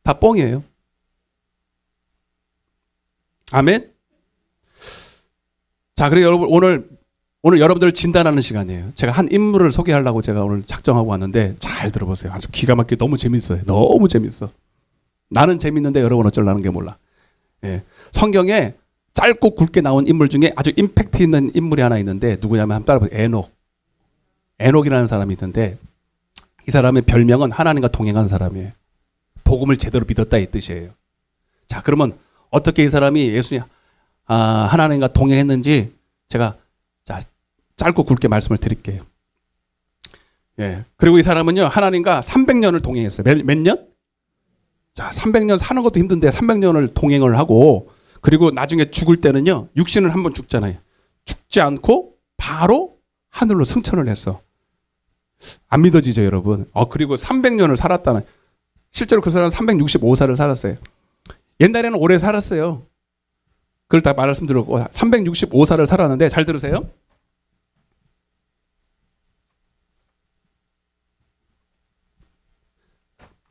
다 뻥이에요. 아멘. 자, 그래서 여러분 오늘 여러분들을 진단하는 시간이에요. 제가 한 인물을 소개하려고 제가 오늘 작정하고 왔는데 잘 들어보세요. 아주 기가 막히게 너무 재밌어요. 너무 재밌어. 나는 재밌는데 여러분 어쩌려는 게 몰라. 예. 성경에 짧고 굵게 나온 인물 중에 아주 임팩트 있는 인물이 하나 있는데 누구냐면 한번 따라보세요. 에녹이라는 사람이 있는데 이 사람의 별명은 하나님과 동행한 사람이에요. 복음을 제대로 믿었다 이 뜻이에요. 자, 그러면 어떻게 이 사람이 예수님 하나님과 동행했는지 제가 짧고 굵게 말씀을 드릴게요. 예. 그리고 이 사람은요, 하나님과 300년을 동행했어요. 몇 년? 자, 300년 사는 것도 힘든데 300년을 동행을 하고, 그리고 나중에 죽을 때는요, 육신을 한번 죽잖아요. 죽지 않고 바로 하늘로 승천을 했어. 안 믿어지죠, 여러분? 그리고 300년을 살았다는. 실제로 그 사람은 365살을 살았어요. 옛날에는 오래 살았어요. 그걸 다 말씀드렸고 365살을 살았는데 잘 들으세요.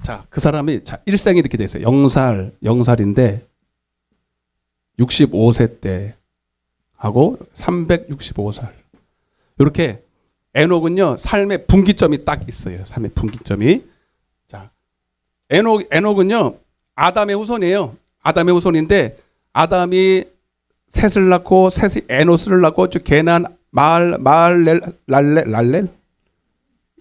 자, 그 사람이 일생이 이렇게 돼 있어요. 영살인데 65세 때 하고 365살. 이렇게 에녹은요, 삶의 분기점이 딱 있어요. 삶의 분기점이. 자, 에녹은요, 아담의 후손이에요. 아담의 후손인데 아담이 셋을 낳고 셋이 에노스를 낳고 게난 랄렐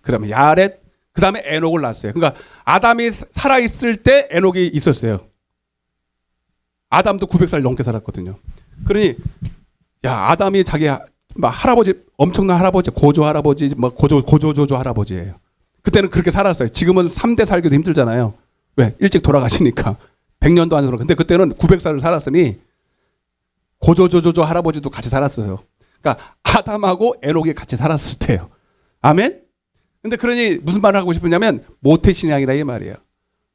그다음에 야렛 그다음에 에녹을 낳았어요. 그러니까 아담이 살아 있을 때 에녹이 있었어요. 아담도 900살 넘게 살았거든요. 그러니 야, 아담이 자기 막 할아버지 엄청난 할아버지 고조 할아버지 뭐 고조조조 할아버지예요. 그때는 그렇게 살았어요. 지금은 3대 살기도 힘들잖아요. 왜? 일찍 돌아가시니까. 100년도 안 살아. 근데 그때는 900살을 살았으니 고조조조조 할아버지도 같이 살았어요. 그러니까 아담하고 에녹이 같이 살았을 때요. 아멘? 근데 그러니 무슨 말을 하고 싶으냐면 모태신앙이다 이 말이에요.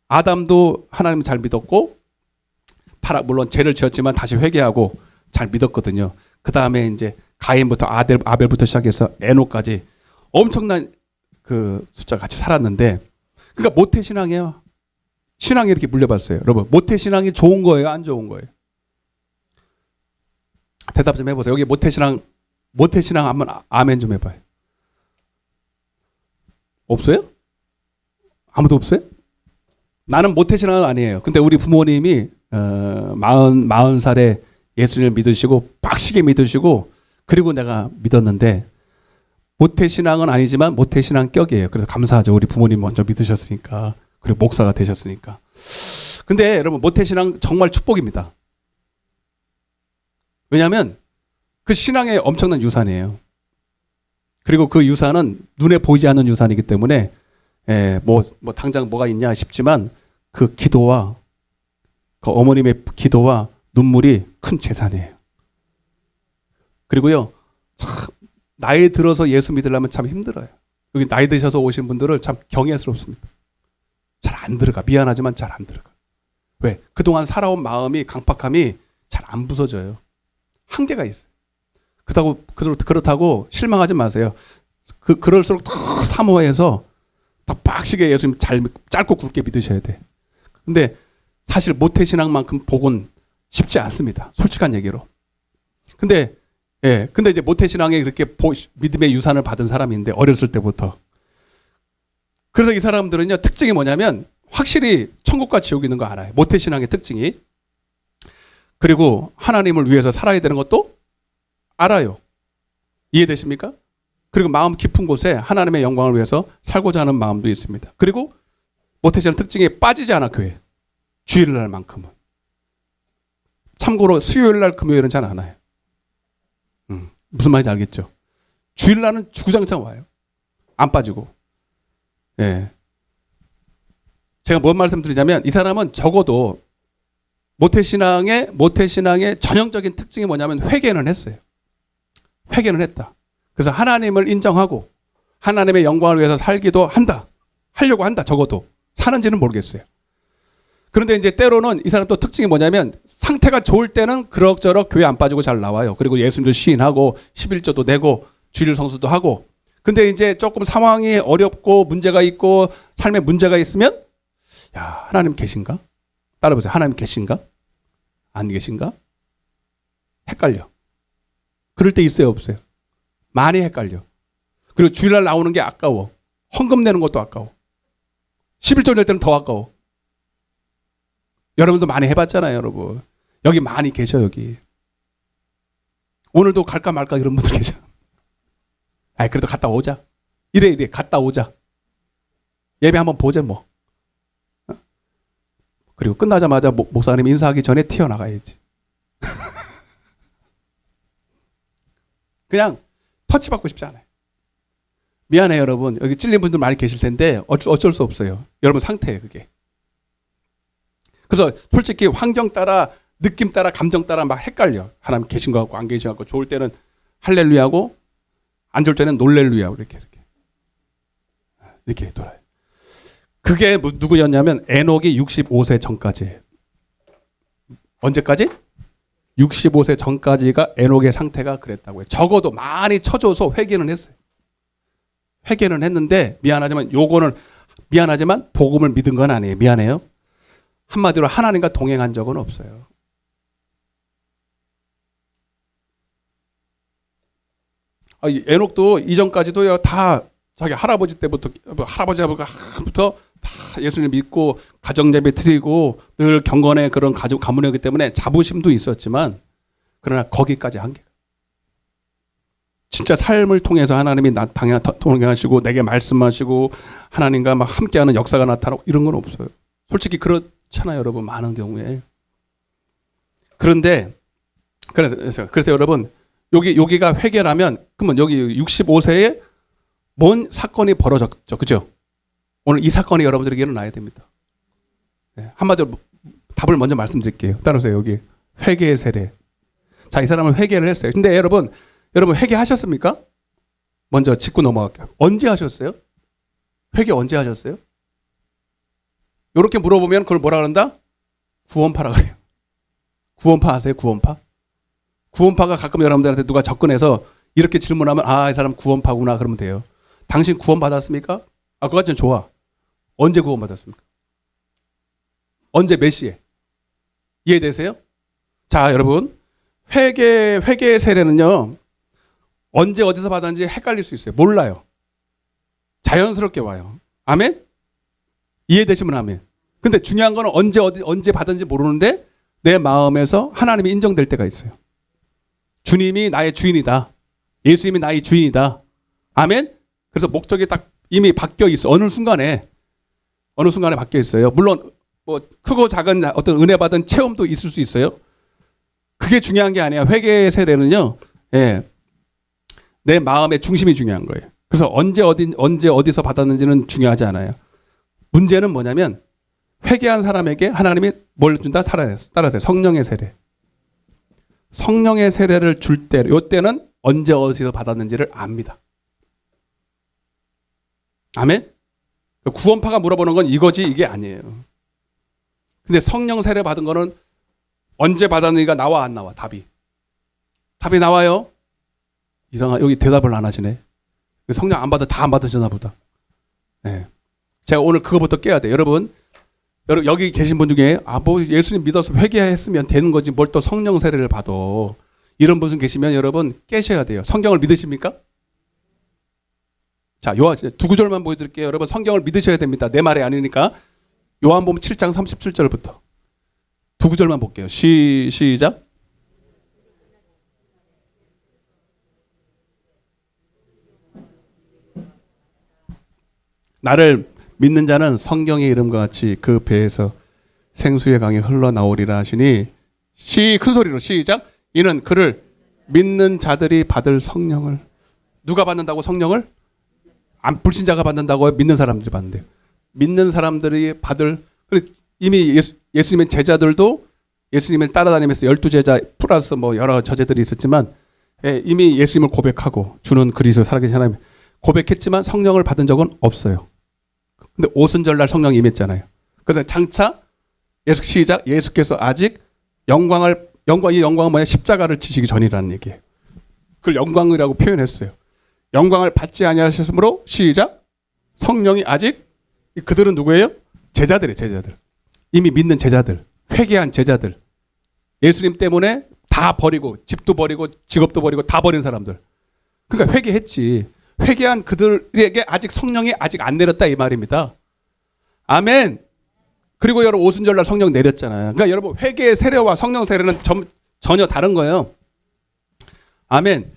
아담도 하나님을 잘 믿었고 물론 죄를 지었지만 다시 회개하고 잘 믿었거든요. 그 다음에 이제 가인부터 아벨부터 시작해서 에녹까지 엄청난 그 숫자가 같이 살았는데, 그러니까 모태신앙이에요. 신앙이 이렇게 물려봤어요. 여러분, 모태신앙이 좋은 거예요? 안 좋은 거예요? 대답 좀 해보세요. 여기 모태신앙 한번 아멘 좀 해봐요. 없어요? 아무도 없어요? 나는 모태신앙은 아니에요. 근데 우리 부모님이 40살에 예수님을 믿으시고 빡시게 믿으시고 그리고 내가 믿었는데, 모태신앙은 아니지만 모태신앙 격이에요. 그래서 감사하죠. 우리 부모님 먼저 믿으셨으니까. 그리고 목사가 되셨으니까. 근데 여러분, 모태신앙 정말 축복입니다. 왜냐하면 그 신앙의 엄청난 유산이에요. 그리고 그 유산은 눈에 보이지 않는 유산이기 때문에 뭐 당장 뭐가 있냐 싶지만 그 기도와 그 어머님의 기도와 눈물이 큰 재산이에요. 그리고요, 참 나이 들어서 예수 믿으려면 참 힘들어요. 여기 나이 드셔서 오신 분들을 참 경외스럽습니다. 잘 안 들어가. 미안하지만 잘 안 들어가. 왜? 그동안 살아온 마음이, 강팍함이 잘 안 부서져요. 한계가 있어요. 그렇다고 실망하지 마세요. 그럴수록 더 사모해서 더 빡시게 예수님 짧고 굵게 믿으셔야 돼. 근데 사실 모태신앙만큼 복은 쉽지 않습니다. 솔직한 얘기로. 근데 이제 모태신앙에 그렇게 믿음의 유산을 받은 사람인데, 어렸을 때부터. 그래서 이 사람들은요, 특징이 뭐냐면, 확실히 천국과 지옥이 있는 거 알아요. 모태신앙의 특징이. 그리고 하나님을 위해서 살아야 되는 것도 알아요. 이해되십니까? 그리고 마음 깊은 곳에 하나님의 영광을 위해서 살고자 하는 마음도 있습니다. 그리고 모태신앙 특징이 빠지지 않아, 교회. 주일날만큼은. 참고로 수요일날, 금요일은 잘 안 와요. 무슨 말인지 알겠죠? 주일날은 주구장창 와요. 안 빠지고. 예. 제가 뭔 말씀드리냐면, 이 사람은 적어도 모태신앙의 전형적인 특징이 뭐냐면 회개는 했어요. 회개는 했다. 그래서 하나님을 인정하고 하나님의 영광을 위해서 살기도 한다. 하려고 한다. 적어도. 사는지는 모르겠어요. 그런데 이제 때로는 이 사람 또 특징이 뭐냐면, 상태가 좋을 때는 그럭저럭 교회 안 빠지고 잘 나와요. 그리고 예수님도 시인하고 11조도 내고 주일 성수도 하고. 근데 이제 조금 상황이 어렵고 문제가 있고 삶에 문제가 있으면, 야, 하나님 계신가? 따라보세요. 하나님 계신가? 안 계신가? 헷갈려. 그럴 때 있어요, 없어요? 많이 헷갈려. 그리고 주일날 나오는 게 아까워. 헌금 내는 것도 아까워. 11조 낼 때는 더 아까워. 여러분도 많이 해봤잖아요, 여러분. 여기 많이 계셔, 여기. 오늘도 갈까 말까 이런 분들 계셔. 아이, 그래도 갔다 오자. 이래, 갔다 오자. 예배 한번 보자, 뭐. 그리고 끝나자마자 목사님 인사하기 전에 튀어나가야지. 그냥 터치받고 싶지 않아요. 미안해요, 여러분. 여기 찔린 분들 많이 계실 텐데 어쩔 수 없어요. 여러분 상태예요, 그게. 그래서 솔직히 환경 따라, 느낌 따라, 감정 따라 막 헷갈려. 하나님 계신 것 같고 안 계신 것 같고, 좋을 때는 할렐루야고 안 좋을 때는 놀렐루야고 이렇게 돌아요. 그게 누구였냐면 에녹이 65세 전까지예요. 언제까지? 65세 전까지가 에녹의 상태가 그랬다고요. 적어도 많이 쳐줘서 회개는 했어요. 회개는 했는데, 미안하지만 복음을 믿은 건 아니에요. 미안해요. 한마디로 하나님과 동행한 적은 없어요. 에녹도 이전까지도요, 다 자기 할아버지 때부터, 다 예수님 믿고 가정 예배 드리고 늘 경건의 그런 가문이었기 때문에 자부심도 있었지만, 그러나 거기까지 한계가. 진짜 삶을 통해서 하나님이 동행하시고 내게 말씀하시고 하나님과 막 함께하는 역사가 나타나고 이런 건 없어요. 솔직히 그렇잖아요, 여러분. 많은 경우에. 그런데 그래서 여러분, 여기가 회개라면, 그러면 여기 65세에 뭔 사건이 벌어졌죠, 그죠? 오늘 이 사건이 여러분들에게 일어나야 됩니다. 한마디로 답을 먼저 말씀드릴게요. 따라오세요. 여기 회개의 세례. 자, 이 사람은 회개를 했어요. 근데 여러분 회개하셨습니까? 먼저 짚고 넘어갈게요. 언제 하셨어요? 회개 언제 하셨어요? 이렇게 물어보면 그걸 뭐라 그런다? 구원파라고 해요. 구원파 아세요? 구원파? 구원파가 가끔 여러분들한테 누가 접근해서 이렇게 질문하면, 아, 이 사람 구원파구나 그러면 돼요. 당신 구원 받았습니까? 아, 그거 좋아. 언제 구원 받았습니까? 언제 몇 시에? 이해되세요? 자, 여러분, 회개 세례는요, 언제 어디서 받았는지 헷갈릴 수 있어요. 몰라요. 자연스럽게 와요. 아멘? 이해되시면 아멘. 근데 중요한 거는 언제 받았는지 모르는데 내 마음에서 하나님이 인정될 때가 있어요. 주님이 나의 주인이다. 예수님이 나의 주인이다. 아멘? 그래서 목적이 딱 이미 바뀌어 있어. 어느 순간에 바뀌어 있어요. 물론 뭐 크고 작은 어떤 은혜 받은 체험도 있을 수 있어요. 그게 중요한 게 아니야. 회개 세례는요, 내 마음의 중심이 중요한 거예요. 그래서 언제 어디서 받았는지는 중요하지 않아요. 문제는 뭐냐면, 회개한 사람에게 하나님이 뭘 준다? 따라하세요. 성령의 세례. 성령의 세례를 줄 때, 이때는 언제 어디서 받았는지를 압니다. 아멘? 구원파가 물어보는 건 이거지 이게 아니에요. 근데 성령 세례 받은 거는 언제 받았는지가 나와 안 나와? 답이 나와요? 여기 대답을 안 하시네. 성령 안 받아 다 안 받으셨나 보다. 네. 제가 오늘 그거부터 깨야 돼요. 여러분 여기 계신 분 중에 뭐 예수님 믿어서 회개했으면 되는 거지 뭘 또 성령 세례를 받아. 이런 분들 계시면 여러분 깨셔야 돼요. 성경을 믿으십니까? 자, 두 구절만 보여드릴게요. 여러분 성경을 믿으셔야 됩니다. 내 말이 아니니까. 요한복음 7장 37절부터 두 구절만 볼게요. 시작. 나를 믿는 자는 성경의 이름과 같이 그 배에서 생수의 강이 흘러나오리라 하시니 큰 소리로 시작. 이는 그를 믿는 자들이 받을 성령을. 누가 받는다고 성령을? 불신자가 받는다고요? 믿는 사람들이 받는대요. 믿는 사람들이 받을. 이미 예수님의 제자들도 예수님을 따라다니면서 12제자 플러스 뭐 여러 저제들이 있었지만 이미 예수님을 고백하고 주는 그리스도 살아계신 하나님 고백했지만 성령을 받은 적은 없어요. 근데 오순절날 성령이 임했잖아요. 그래서 장차 예수께서 아직 이 영광은 뭐냐? 십자가를 지시기 전이라는 얘기예요. 그걸 영광이라고 표현했어요. 영광을 받지 아니하셨으므로 시작. 성령이 아직. 그들은 누구예요? 제자들이에요. 제자들. 이미 믿는 제자들, 회개한 제자들. 예수님 때문에 다 버리고 집도 버리고 직업도 버리고 다 버린 사람들. 그러니까 회개했지. 회개한 그들에게 아직 성령이 아직 안 내렸다 이 말입니다. 아멘. 그리고 여러분 오순절날 성령 내렸잖아요. 그러니까 여러분 회개의 세례와 성령 세례는 전혀 다른 거예요. 아멘.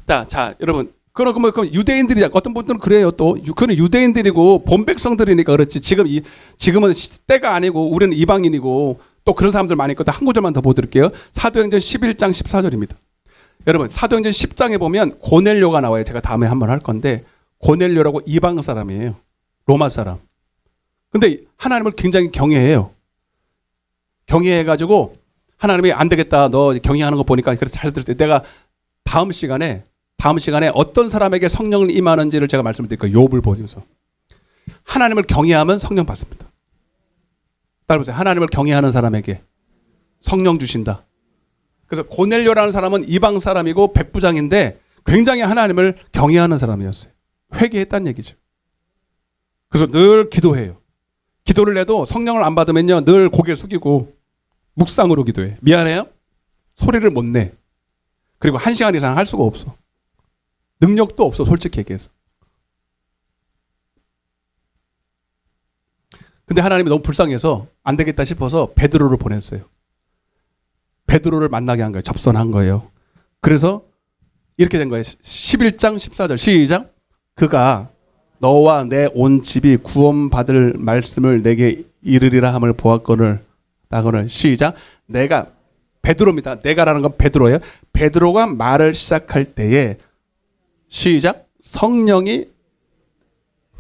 자 여러분 그럼 유대인들이 어떤 분들은 그래요. 또 그는 유대인들이고 본 백성들이니까 그렇지. 지금은 때가 아니고 우리는 이방인이고 또 그런 사람들 많이 있거든. 한 구절만 더 보여드릴게요. 사도행전 11장 14절입니다. 여러분 사도행전 10장에 보면 고넬료가 나와요. 제가 다음에 한번 할 건데 고넬료라고 이방 사람이에요. 로마 사람. 근데 하나님을 굉장히 경외해요. 경외해가지고 하나님이 안 되겠다. 너 경외하는 거 보니까 그래서 잘 들을 때 내가 다음 시간에 어떤 사람에게 성령을 임하는지를 제가 말씀을 드릴 거예요. 욥을 보면서. 하나님을 경외하면 성령 받습니다. 따라보세요. 하나님을 경외하는 사람에게 성령 주신다. 그래서 고넬료라는 사람은 이방 사람이고 백부장인데 굉장히 하나님을 경외하는 사람이었어요. 회개했다는 얘기죠. 그래서 늘 기도해요. 기도를 해도 성령을 안 받으면요 늘 고개 숙이고 묵상으로 기도해. 미안해요? 소리를 못 내. 그리고 1시간 이상 할 수가 없어. 능력도 없어. 솔직히 얘기해서. 근데 하나님이 너무 불쌍해서 안 되겠다 싶어서 베드로를 보냈어요. 베드로를 만나게 한 거예요. 접선한 거예요. 그래서 이렇게 된 거예요. 11장 14절 시작. 그가 너와 내 온 집이 구원받을 말씀을 내게 이르리라 함을 보았거늘 나거늘 시작. 내가 베드로입니다. 내가라는 건 베드로예요. 베드로가 말을 시작할 때에 시작. 성령이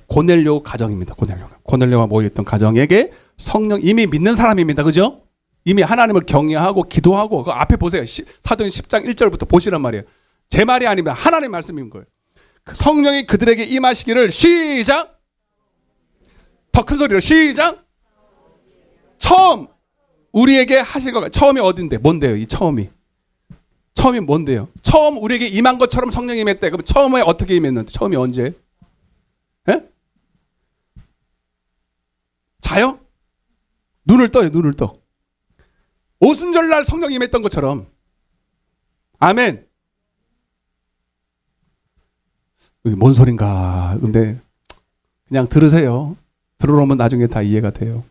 고넬료 가정입니다. 고넬료가 모여있던 가정에게 성령 이미 믿는 사람입니다. 그죠? 이미 하나님을 경외하고 기도하고 그 앞에 보세요. 사도행 10장 1절부터 보시란 말이에요. 제 말이 아닙니다. 하나님의 말씀인 거예요. 성령이 그들에게 임하시기를 시작. 더 큰 소리로 시작. 처음 우리에게 하실 것 처음이 어딘데? 뭔데요? 이 처음이 뭔데요? 처음 우리에게 임한 것처럼 성령이 임했대. 그럼 처음에 어떻게 임했는데? 처음이 언제? 에? 자요? 눈을 떠요. 눈을 떠. 오순절날 성령이 임했던 것처럼. 아멘. 이게 뭔 소린가. 근데 그냥 들으세요. 들어오면 나중에 다 이해가 돼요.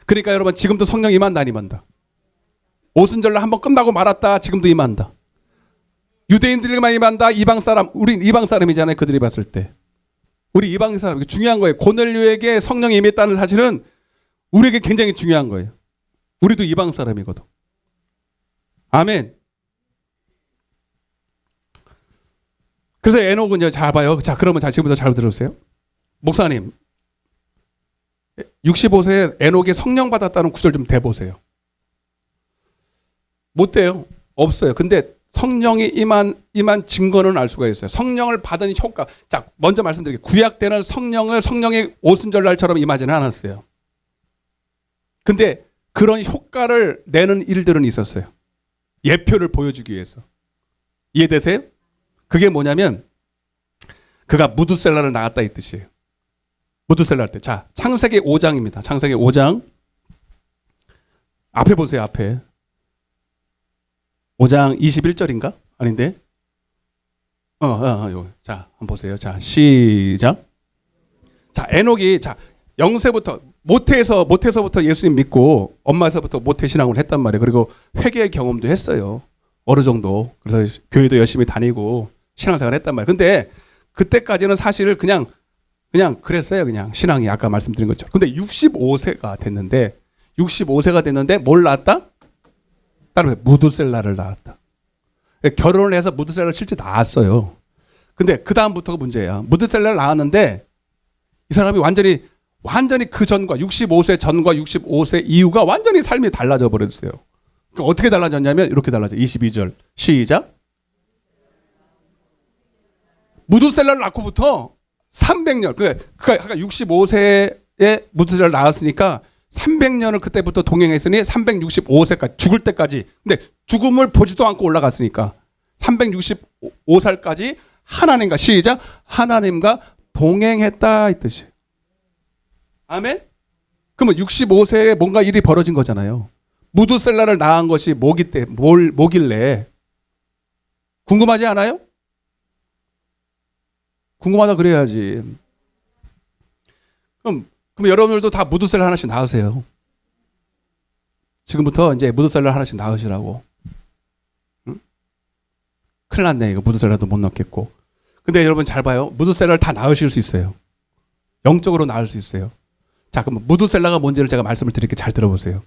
그러니까 여러분 지금도 성령 임한다 안 임한다. 오순절날 한번 끝나고 말았다. 지금도 임한다. 유대인들만 임한다. 이방 사람. 우린 이방 사람이잖아요. 그들이 봤을 때. 우리 이방 사람. 중요한 거예요. 고넬료에게 성령이 임했다는 사실은 우리에게 굉장히 중요한 거예요. 우리도 이방 사람이거든. 아멘. 그래서 에녹은요, 잘 봐요. 자, 그러면 지금부터 잘 들으세요. 목사님, 65세에 에녹이 성령 받았다는 구절 좀 대보세요. 못 돼요. 없어요. 근데 성령이 임한 증거는 알 수가 있어요. 성령을 받은 효과. 자, 먼저 말씀드릴게요. 구약 때는 성령의 오순절날처럼 임하지는 않았어요. 근데 그런 효과를 내는 일들은 있었어요. 예표를 보여주기 위해서. 이해되세요? 그게 뭐냐면 그가 무드셀라를 낳았다 이 뜻이에요. 무드셀라 할 때. 자, 창세기 5장입니다. 창세기 5장. 앞에 보세요. 앞에. 5장 21절인가? 아닌데? 자, 한번 보세요. 자, 시작. 자, 에녹이 자, 영세부터 모태에서부터 예수님 믿고 엄마에서부터 모태 신앙을 했단 말이에요. 그리고 회개의 경험도 했어요. 어느 정도. 그래서 교회도 열심히 다니고 신앙생활 했단 말이에요. 근데 그때까지는 사실 그냥 그랬어요. 그냥 신앙이 아까 말씀드린 것처럼. 근데 65세가 됐는데 뭘 낳았다? 따로 무드셀라를 낳았다. 결혼을 해서 무드셀라를 실제 낳았어요. 근데 그 다음부터가 문제야. 무드셀라를 낳았는데 이 사람이 완전히 그 전과 65세 전과 65세 이후가 완전히 삶이 달라져 버렸어요. 그러니까 어떻게 달라졌냐면 이렇게 달라져. 22절 시작. 무드셀라를 낳고부터 300년. 그러니까 65세에 무드셀라를 낳았으니까 300년을 그때부터 동행했으니 365세까지 죽을 때까지. 근데 죽음을 보지도 않고 올라갔으니까 365살까지 하나님과 시작. 하나님과 동행했다 이 뜻이에요. 아멘? 그러면 65세에 뭔가 일이 벌어진 거잖아요. 무드셀라를 낳은 것이 뭐길래? 궁금하지 않아요? 궁금하다 그래야지. 그럼 여러분들도 다 무드셀라 하나씩 낳으세요. 지금부터 이제 무드셀라 하나씩 낳으시라고. 응? 큰일 났네. 이거 무드셀라도 못 낳겠고. 근데 여러분 잘 봐요. 무드셀라를 다 낳으실 수 있어요. 영적으로 낳을 수 있어요. 자, 그럼 무드셀라가 뭔지를 제가 말씀을 드릴게요. 잘 들어보세요.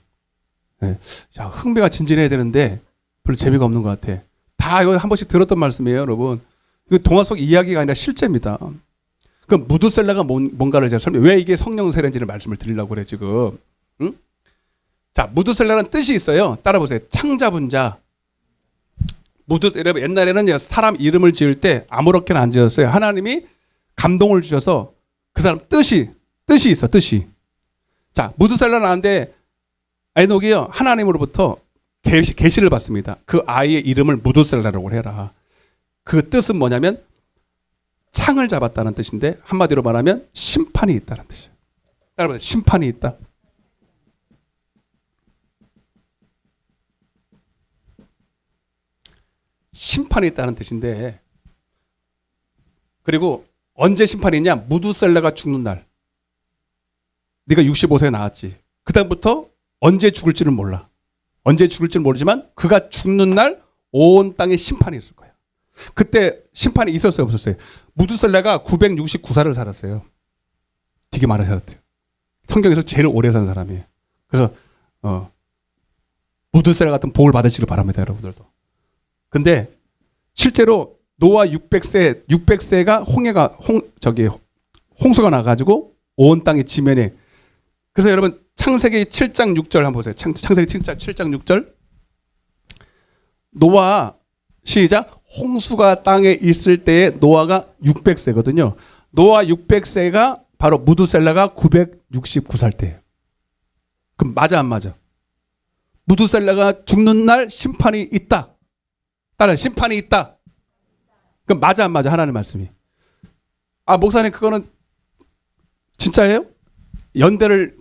네. 자, 흥미가 진진해야 되는데 별로 재미가 없는 것 같아. 다 이거 한 번씩 들었던 말씀이에요, 여러분. 이거 동화 속 이야기가 아니라 실제입니다. 그럼 무드셀라가 뭔가를 제가 왜 이게 성령 세례인지를 말씀을 드리려고 그래 지금. 응? 자, 무드셀라는 뜻이 있어요. 따라보세요. 창잡은 자. 여러분 옛날에는 사람 이름을 지을 때 아무렇게나 안 지었어요. 하나님이 감동을 주셔서 그 사람 뜻이 있어. 뜻이. 자, 무드셀라 나왔는데 에녹이요 하나님으로부터 계시를 받습니다. 그 아이의 이름을 무드셀라라고 해라. 그 뜻은 뭐냐면 창을 잡았다는 뜻인데 한마디로 말하면 심판이 있다는 뜻이에요. 여러분 심판이 있다. 심판이 있다는 뜻인데 그리고 언제 심판이 있냐? 무드셀라가 죽는 날. 네가 65세에 나왔지. 그 다음부터 언제 죽을지는 몰라. 언제 죽을지는 모르지만 그가 죽는 날 온 땅에 심판이 있을 거야. 그때 심판이 있었어요, 없었어요? 무드셀라가 969살을 살았어요. 되게 많이 살았대요. 성경에서 제일 오래 산 사람이에요. 그래서 무드셀라 같은 복을 받으시길 바랍니다, 여러분들도. 근데 실제로 노아 600세가 홍수가 나가지고 온 땅의 지면에. 그래서 여러분 창세기 7장 6절 한번 보세요. 창세기 7장 6절. 노아 시작. 홍수가 땅에 있을 때에 노아가 600세거든요. 노아 600세가 바로 무드셀라가 969살 때예요. 그럼 맞아 안 맞아? 무드셀라가 죽는 날 심판이 있다. 따라 심판이 있다. 그럼 맞아 안 맞아? 하나님 말씀이. 아 목사님 그거는 진짜예요? 연대를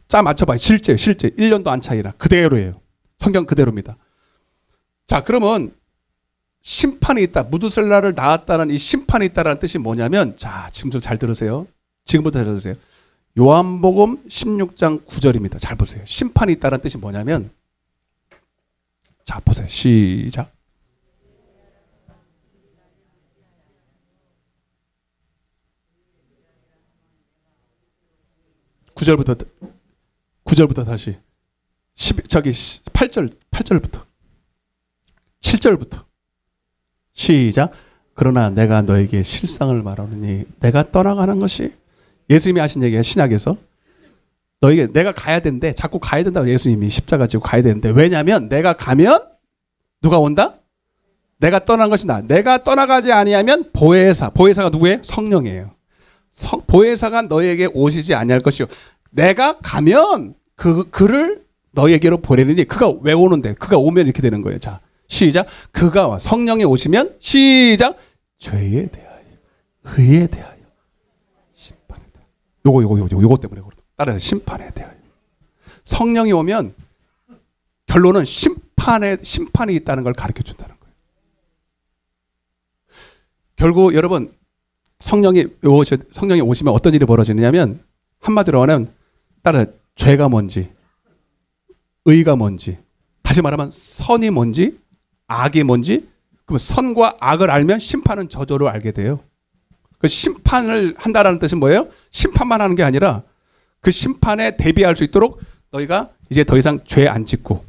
짜 맞춰봐요. 실제 1년도 안 차이나 그대로예요. 성경 그대로입니다. 자 그러면 심판이 있다. 무드셀라를 낳았다는 이 심판이 있다라는 뜻이 뭐냐면 자 지금부터 잘 들으세요. 요한복음 16장 9절입니다. 잘 보세요. 심판이 있다는 뜻이 뭐냐면 자 보세요. 시작. 구절부터 다시 8절부터 7절부터 시작. 그러나 내가 너에게 실상을 말하노니 내가 떠나가는 것이 예수님이 하신 얘기예요. 신약에서 너에게 내가 가야 되는데 자꾸 가야 된다고 예수님이 십자가 지고 가야 되는데 왜냐하면 내가 가면 누가 온다? 내가 떠난 것이다. 내가 떠나가지 아니하면 보혜사가 누구예요? 성령이에요. 보혜사가 너에게 오시지 아니할 것이요. 내가 가면 그를 너에게로 보내느니 그가 왜 오는데? 그가 오면 이렇게 되는 거예요. 자, 시작. 그가 와. 성령이 오시면 시작. 죄에 대하여, 의에 대하여, 심판에 대하여. 요거 때문에 그렇다. 따라서 심판에 대하여. 성령이 오면 결론은 심판이 있다는 걸 가르쳐 준다는 거예요. 결국 여러분 성령이 오시면 어떤 일이 벌어지느냐면 한마디로 하면 따라 죄가 뭔지 의가 뭔지 다시 말하면 선이 뭔지 악이 뭔지 그럼 선과 악을 알면 심판은 저절로 알게 돼요. 그 심판을 한다라는 뜻은 뭐예요? 심판만 하는 게 아니라 그 심판에 대비할 수 있도록 너희가 이제 더 이상 죄 안 짓고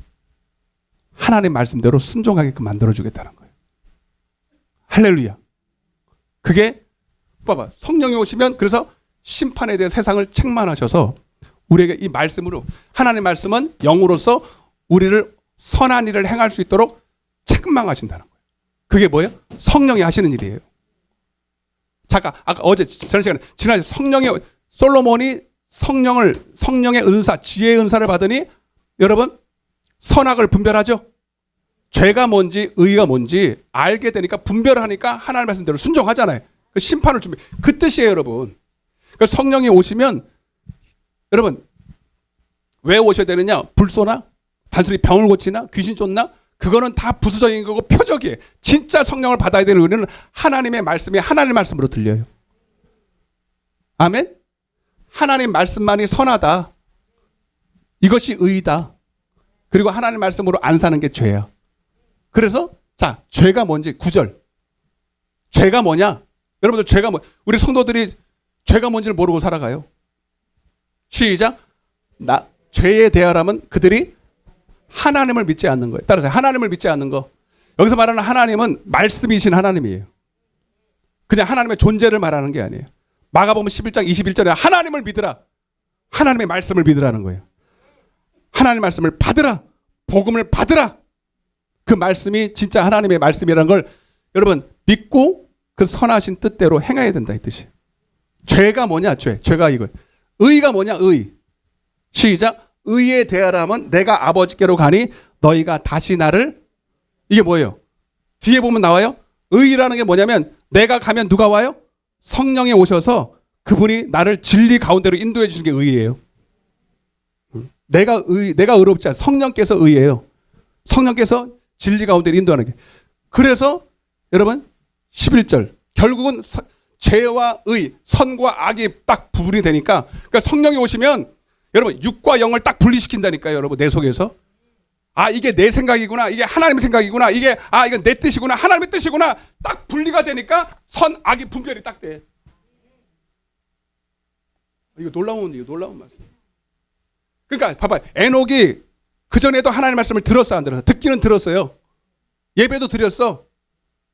하나님 말씀대로 순종하게끔 만들어주겠다는 거예요. 할렐루야. 그게 봐봐 성령이 오시면 그래서 심판에 대해 세상을 책망하셔서 우리에게 이 말씀으로 하나님 말씀은 영으로서 우리를 선한 일을 행할 수 있도록 책망하신다는 거예요. 그게 뭐예요? 성령이 하시는 일이에요. 잠깐 아까 어제 저녁 시간에 지난 솔로몬이 성령의 은사 지혜의 은사를 받으니 여러분 선악을 분별하죠. 죄가 뭔지 의가 뭔지 알게 되니까 분별하니까 하나님 말씀대로 순종하잖아요. 그 심판을 준비. 그 뜻이에요, 여러분. 그 성령이 오시면 여러분 왜 오셔야 되느냐? 불 쏘나? 단순히 병을 고치나? 귀신 쫓나? 그거는 다 부수적인 거고 표적이에요. 진짜 성령을 받아야 되는 우리는 하나님의 말씀이 하나님의 말씀으로 들려요. 아멘? 하나님 말씀만이 선하다. 이것이 의다. 그리고 하나님 말씀으로 안 사는 게 죄야. 그래서 자 죄가 뭔지 9절. 죄가 뭐냐? 여러분들 죄가 우리 성도들이 죄가 뭔지를 모르고 살아가요. 시작. 죄에 대하라면 그들이 하나님을 믿지 않는 거예요. 따라서 하나님을 믿지 않는 거. 여기서 말하는 하나님은 말씀이신 하나님이에요. 그냥 하나님의 존재를 말하는 게 아니에요. 마가복음 11장 21절에 하나님을 믿으라. 하나님의 말씀을 믿으라는 거예요. 하나님의 말씀을 받으라. 복음을 받으라. 그 말씀이 진짜 하나님의 말씀이라는 걸 여러분 믿고 그 선하신 뜻대로 행해야 된다 이 뜻이에요. 죄가 뭐냐? 죄가 이거예요. 의가 뭐냐? 의. 시작. 의에 대하라면 내가 아버지께로 가니 너희가 다시 나를 이게 뭐예요? 뒤에 보면 나와요. 의라는 게 뭐냐면 내가 가면 누가 와요? 성령이 오셔서 그분이 나를 진리 가운데로 인도해 주시는 게 의예요. 내가 의롭지 않아. 성령께서 의예요. 성령께서 진리 가운데로 인도하는 게. 그래서 여러분 11절 결국은 죄와 의, 선과 악이 딱 구분이 되니까 그러니까 성령이 오시면 여러분 육과 영을 딱 분리시킨다니까요. 여러분 내 속에서 아 이게 내 생각이구나 이게 하나님의 생각이구나 이게 이건 내 뜻이구나 하나님의 뜻이구나 딱 분리가 되니까 선 악이 분별이 딱 돼. 이거 놀라운 말씀. 그러니까 봐봐 에녹이 그 전에도 하나님의 말씀을 들었어 안 들었어? 듣기는 들었어요. 예배도 드렸어.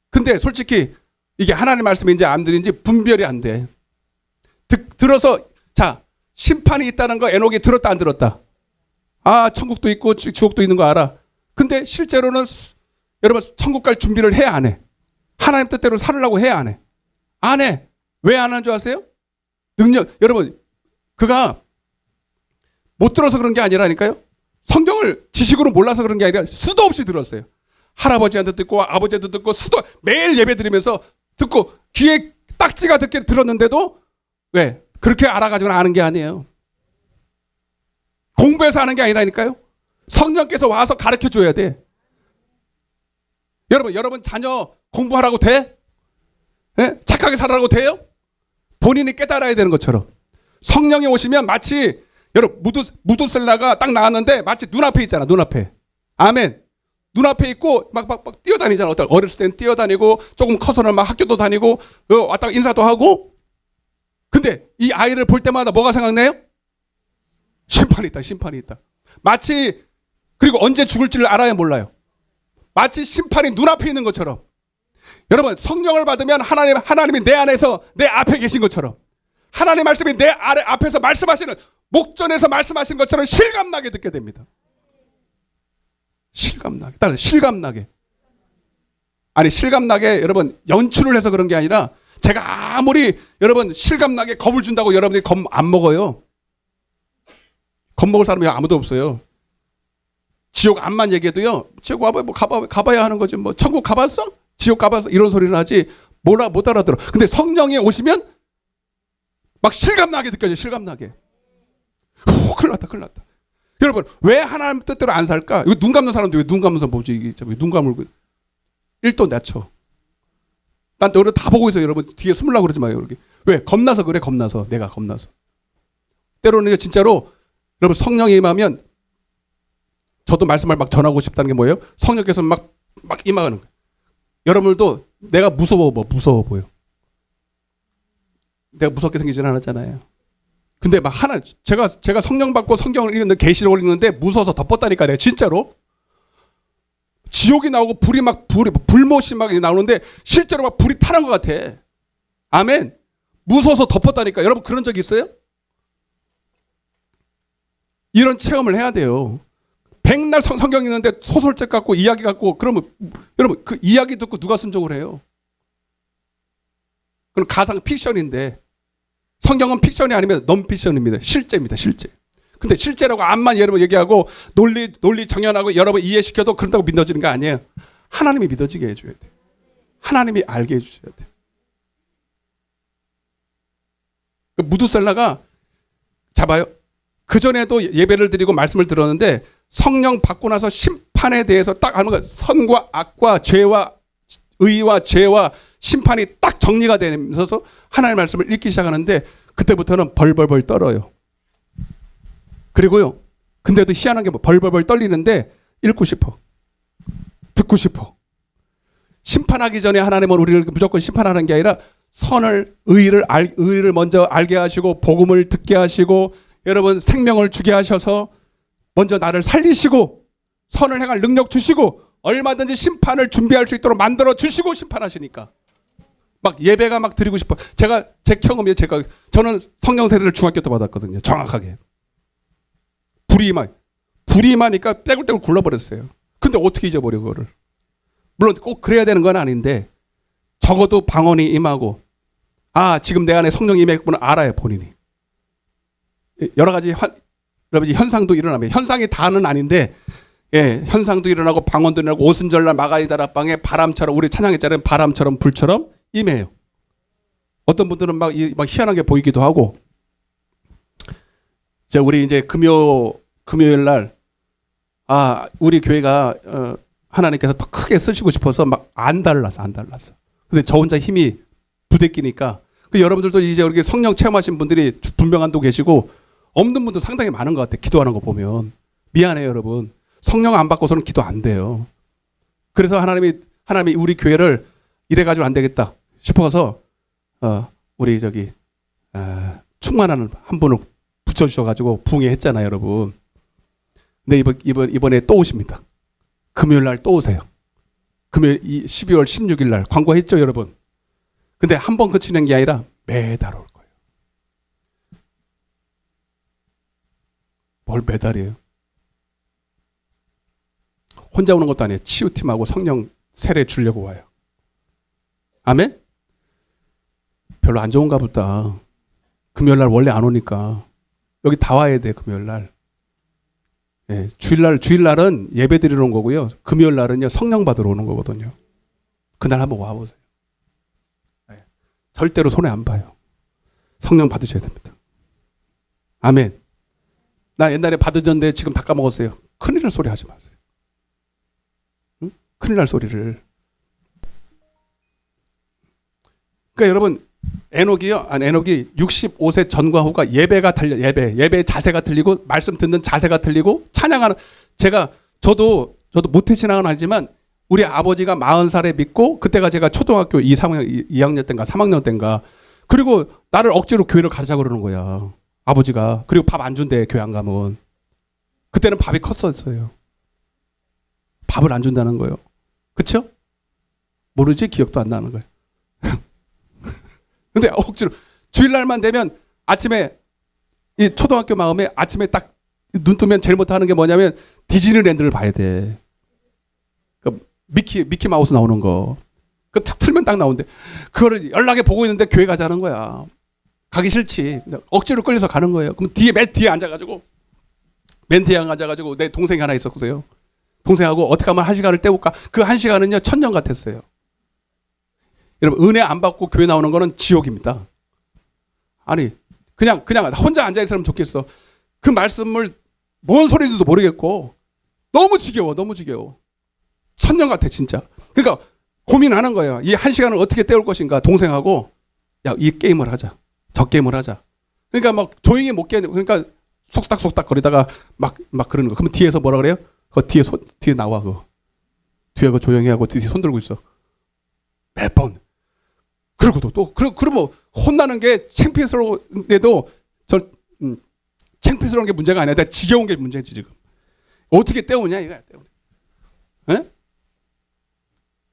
근데 솔직히 이게 하나님의 말씀인지 안 들인지 분별이 안 돼. 들어서 자 심판이 있다는 거 에녹이 들었다 안 들었다? 천국도 있고 지옥도 있는 거 알아. 근데 실제로는 여러분 천국 갈 준비를 해 안 해? 하나님 뜻대로 살으려고 해 안 해? 안 해. 왜 안 하는 줄 아세요? 여러분 그가 못 들어서 그런 게 아니라니까요. 성경을 지식으로 몰라서 그런 게 아니라 수도 없이 들었어요. 할아버지한테 듣고 아버지한테 듣고 수도 매일 예배 드리면서 듣고 귀에 딱지가 듣게 들었는데도 왜? 그렇게 알아가지고는 아는 게 아니에요. 공부해서 하는 게 아니라니까요. 성령께서 와서 가르쳐 줘야 돼. 여러분 자녀 공부하라고 돼? 네? 착하게 살아라고 돼요? 본인이 깨달아야 되는 것처럼 성령이 오시면 마치 여러분 무드셀라가 딱 나왔는데 마치 눈앞에 있잖아. 눈앞에. 아멘. 눈앞에 있고 막 뛰어다니잖아. 어렸을 때는 뛰어다니고 조금 커서는 막 학교도 다니고 왔다가 인사도 하고 근데 이 아이를 볼 때마다 뭐가 생각나요? 심판이 있다. 마치 그리고 언제 죽을지를 알아야 몰라요. 마치 심판이 눈앞에 있는 것처럼 여러분 성령을 받으면 하나님이 내 안에서 내 앞에 계신 것처럼 하나님 말씀이 내 앞에서 말씀하시는 목전에서 말씀하신 것처럼 실감나게 듣게 됩니다. 실감나게. 따라 실감나게. 아니 실감나게 여러분 연출을 해서 그런 게 아니라 제가 아무리 여러분 실감나게 겁을 준다고 여러분들이 겁 안 먹어요. 겁먹을 사람이 아무도 없어요. 지옥 앞만 얘기해도요. 지옥 와봐 뭐 가봐야 하는 거지. 뭐 천국 가봤어? 지옥 가봤어? 이런 소리를 하지 못 알아들어. 근데 성령이 오시면 막 실감나게 느껴져요. 실감나게. 큰일 났다. 여러분 왜 하나님 뜻대로 안 살까? 이거 눈 감는 사람도 왜 눈 감면서 보지? 이게 눈 감을고 1도 낮춰. 난 너를 다 보고 있어요. 여러분 뒤에 숨으려고 그러지 마요. 여기. 왜? 겁나서 그래. 겁나서. 내가 겁나서. 때로는 진짜로 여러분 성령이 임하면 저도 말씀을 막 전하고 싶다는 게 뭐예요? 성령께서 막 임하는 거예요. 여러분들도 내가 무서워 보여. 내가 무섭게 생기진 않았잖아요. 근데 막 제가 성령 받고 성경을 읽는데 계시록을 읽는데 무서워서 덮었다니까 내가 진짜로. 지옥이 나오고 불못이 막 나오는데 실제로 막 불이 타는 것 같아. 아멘. 무서워서 덮었다니까. 여러분 그런 적 있어요? 이런 체험을 해야 돼요. 백날 성경 읽는데 소설책 같고 이야기 같고 그러면 여러분 그 이야기 듣고 누가 순종을 해요? 그럼 가상 픽션인데 성경은 픽션이 아니면 넌픽션입니다. 실제입니다. 실제. 근데 실제라고 암만 여러분 얘기하고 논리 정연하고 여러분 이해시켜도 그런다고 믿어지는 거 아니에요. 하나님이 믿어지게 해줘야 돼. 하나님이 알게 해주셔야 돼. 그 무두셀라가 잡아요. 그전에도 예배를 드리고 말씀을 들었는데 성령 받고 나서 심판에 대해서 딱 하는 거예요. 선과 악과 죄와 의와 죄와 심판이 딱 정리가 되면서 하나님의 말씀을 읽기 시작하는데 그때부터는 벌벌벌 떨어요. 그리고요. 근데도 희한한 게 벌벌벌 떨리는데 읽고 싶어. 듣고 싶어. 심판하기 전에 하나님은 우리를 무조건 심판하는 게 아니라 의를 먼저 알게 하시고 복음을 듣게 하시고 여러분 생명을 주게 하셔서 먼저 나를 살리시고 선을 행할 능력 주시고 얼마든지 심판을 준비할 수 있도록 만들어 주시고 심판하시니까 막 예배가 막 드리고 싶어. 제 경험이에요. 저는 성령 세례를 중학교 때 받았거든요. 정확하게. 불이 임하니까 떼굴떼굴 굴러버렸어요. 근데 어떻게 잊어버려 그거를. 물론 꼭 그래야 되는 건 아닌데 적어도 방언이 임하고 지금 내 안에 성령이 임했구나 알아요. 본인이. 여러 가지 현상도 일어나면 현상이 다는 아닌데 현상도 일어나고 방언도 일어나고 오순절날 마가니다락방에 바람처럼 우리 찬양했잖아요. 바람처럼 불처럼 임해요. 어떤 분들은 막 희한하게 보이기도 하고 우리 이제 금요일 날 우리 교회가 하나님께서 더 크게 쓰시고 싶어서 막 안 달랐어. 근데 저 혼자 힘이 부대끼니까 여러분들도 이제 이렇게 성령 체험하신 분들이 분명한도 계시고 없는 분도 상당히 많은 것 같아. 기도하는 거 보면 미안해요, 여러분. 성령 안 받고서는 기도 안 돼요. 그래서 하나님이 우리 교회를 이래가지고 안 되겠다 싶어서 우리 충만한 한 분을 붙여주셔가지고 부흥회했잖아요, 여러분. 근데 이번에 또 오십니다. 금요일 날 또 오세요. 금요일 12월 16일 날 광고했죠, 여러분. 근데 한 번 그치는 게 아니라 매달 올 거예요. 뭘 매달이에요? 혼자 오는 것도 아니에요. 치유팀하고 성령 세례 주려고 와요. 아멘? 별로 안 좋은가 보다. 금요일 날 원래 안 오니까. 여기 다 와야 돼, 금요일 날. 주일날은 예배 드리러 온 거고요. 금요일 날은요, 성령 받으러 오는 거거든요. 그날 한번 와보세요. 절대로 손해 안 봐요. 성령 받으셔야 됩니다. 아멘. 나 옛날에 받으셨는데 지금 다 까먹었어요. 큰일 날 소리 하지 마세요. 응? 큰일 날 소리를. 그러니까 여러분, 에녹이 65세 전과 후가 예배가 예배 자세가 틀리고 말씀 듣는 자세가 틀리고 찬양하는 저도 모태 신앙은 아니지만 우리 아버지가 40살에 믿고 그때가 제가 초등학교 2학년 때인가 3학년 때인가 그리고 나를 억지로 교회를 가자 그러는 거야. 아버지가. 그리고 밥 안 준대 교회 안 가면. 그때는 밥이 컸었어요. 밥을 안 준다는 거예요. 그쵸? 모르지? 기억도 안 나는 거예요. 근데 억지로 주일날만 되면 아침에 이 초등학교 마음에 아침에 딱 눈 뜨면 제일 먼저 하는 게 뭐냐면 디즈니랜드를 봐야 돼. 그 미키 마우스 나오는 거. 그 탁 틀면 딱 나오는데 그거를 연락에 보고 있는데 교회 가자는 거야. 가기 싫지. 억지로 끌려서 가는 거예요. 그럼 맨 뒤에 앉아가지고 맨 뒤에 앉아가지고 내 동생이 하나 있었어요. 동생하고 어떻게 하면 1시간을 때울까? 그 1시간은요 천년 같았어요. 여러분 은혜 안 받고 교회 나오는 거는 지옥입니다. 아니 그냥 혼자 앉아 있으면 좋겠어. 그 말씀을 뭔 소리인지도 모르겠고 너무 지겨워. 천년 같아 진짜. 그러니까 고민하는 거예요. 이 1시간을 어떻게 때울 것인가. 동생하고 야 이 게임을 하자. 저 게임을 하자. 그러니까 막 조용히 못 깨. 그러니까 속닥속닥 거리다가 막 그러는 거. 그러면 뒤에서 뭐라 그래요? 그 뒤에 나와 그 뒤에 그 조용히 하고 뒤에 손 들고 있어. 몇 번. 그러고도 또 그러면 혼나는 게 창피스러운데도 창피스러운 게 문제가 아니라 지겨운 게 문제지 지금. 어떻게 때우냐 이거야 때우냐. 에?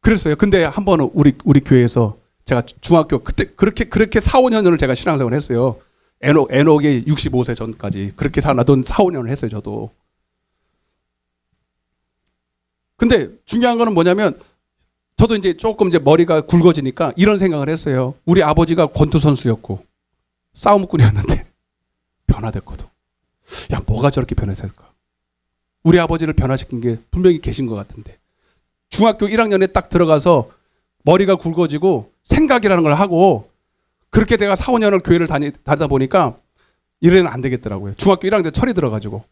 그랬어요. 근데 한 번은 우리 교회에서 제가 중학교 그때 그렇게 4, 5년을 제가 신앙생활을 했어요. 에녹이 65세 전까지 그렇게 살아던 4, 5년을 했어요 저도. 근데 중요한 거는 뭐냐면 저도 이제 조금 이제 머리가 굵어지니까 이런 생각을 했어요. 우리 아버지가 권투 선수였고 싸움꾼이었는데 변화됐거든. 야 뭐가 저렇게 변했을까? 우리 아버지를 변화시킨 게 분명히 계신 것 같은데 중학교 1학년에 딱 들어가서 머리가 굵어지고 생각이라는 걸 하고 그렇게 내가 4, 5년을 교회를 다니다 보니까 이래는 안 되겠더라고요. 중학교 1학년 때 철이 들어가지고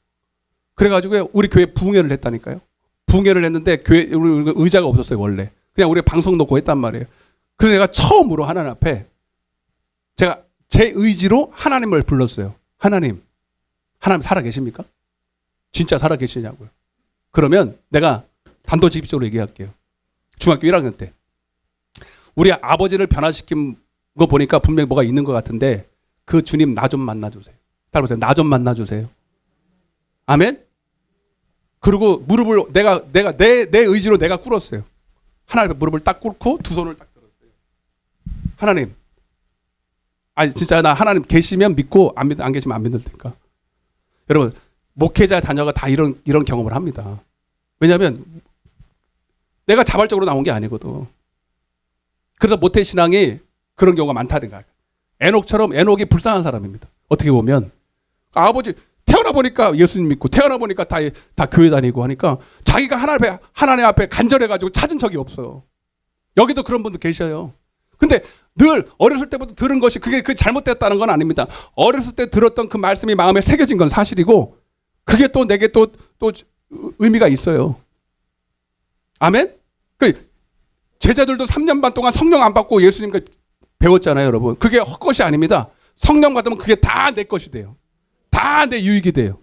그래가지고 우리 교회 부흥회를 했다니까요. 부흥회를 했는데 교회 우리 의자가 없었어요 원래. 그냥 우리 방송 놓고 했단 말이에요. 그래서 내가 처음으로 하나님 앞에 제가 제 의지로 하나님을 불렀어요. 하나님 살아계십니까? 진짜 살아계시냐고요. 그러면 내가 단도직입적으로 얘기할게요. 중학교 1학년 때 우리 아버지를 변화시킨 거 보니까 분명히 뭐가 있는 것 같은데 그 주님 나 좀 만나주세요. 따라보세요. 나 좀 만나주세요. 아멘? 그리고 무릎을 내가 내 의지로 내가 꿇었어요. 하나님 앞에 무릎을 딱 꿇고 두 손을 딱 들었어요. 하나님, 아니 진짜 나 하나님 계시면 믿고 안 계시면 안 믿을 테니까. 여러분 목회자 자녀가 다 이런 경험을 합니다. 왜냐하면 내가 자발적으로 나온 게 아니거든. 그래서 모태 신앙이 그런 경우가 많다는 거야. 에녹이 불쌍한 사람입니다. 어떻게 보면 아버지 태어나 보니까 예수님 믿고 태어나 보니까 다 교회 다니고 하니까 자기가 하나님 앞에 간절해가지고 찾은 적이 없어요. 여기도 그런 분들 계셔요. 근데 늘 어렸을 때부터 들은 것이 그게 잘못됐다는 건 아닙니다. 어렸을 때 들었던 그 말씀이 마음에 새겨진 건 사실이고 그게 또 내게 또 의미가 있어요. 아멘? 그 제자들도 3년 반 동안 성령 안 받고 예수님과 배웠잖아요, 여러분. 그게 헛것이 아닙니다. 성령 받으면 그게 다 내 것이 돼요. 다 내 유익이 돼요.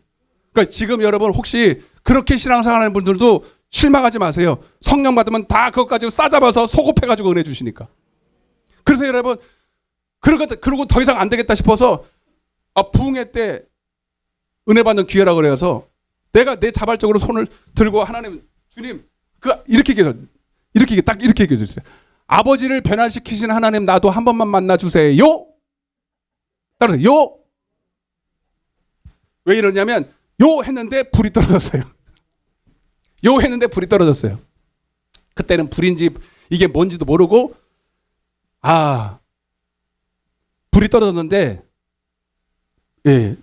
그러니까 지금 여러분 혹시 그렇게 신앙생활하는 분들도 실망하지 마세요. 성령 받으면 다 그것 가지고 싸잡아서 소급해가지고 은혜 주시니까. 그래서 여러분 그러고 더 이상 안 되겠다 싶어서 부흥회 때 은혜 받는 기회라고 그래서 내가 내 자발적으로 손을 들고 하나님 주님 이렇게 얘기해 주세요. 아버지를 변화시키신 하나님 나도 한 번만 만나 주세요. 따라서 요. 왜 이러냐면 요 했는데 불이 떨어졌어요. 요 했는데 불이 떨어졌어요. 그때는 불인지 이게 뭔지도 모르고 불이 떨어졌는데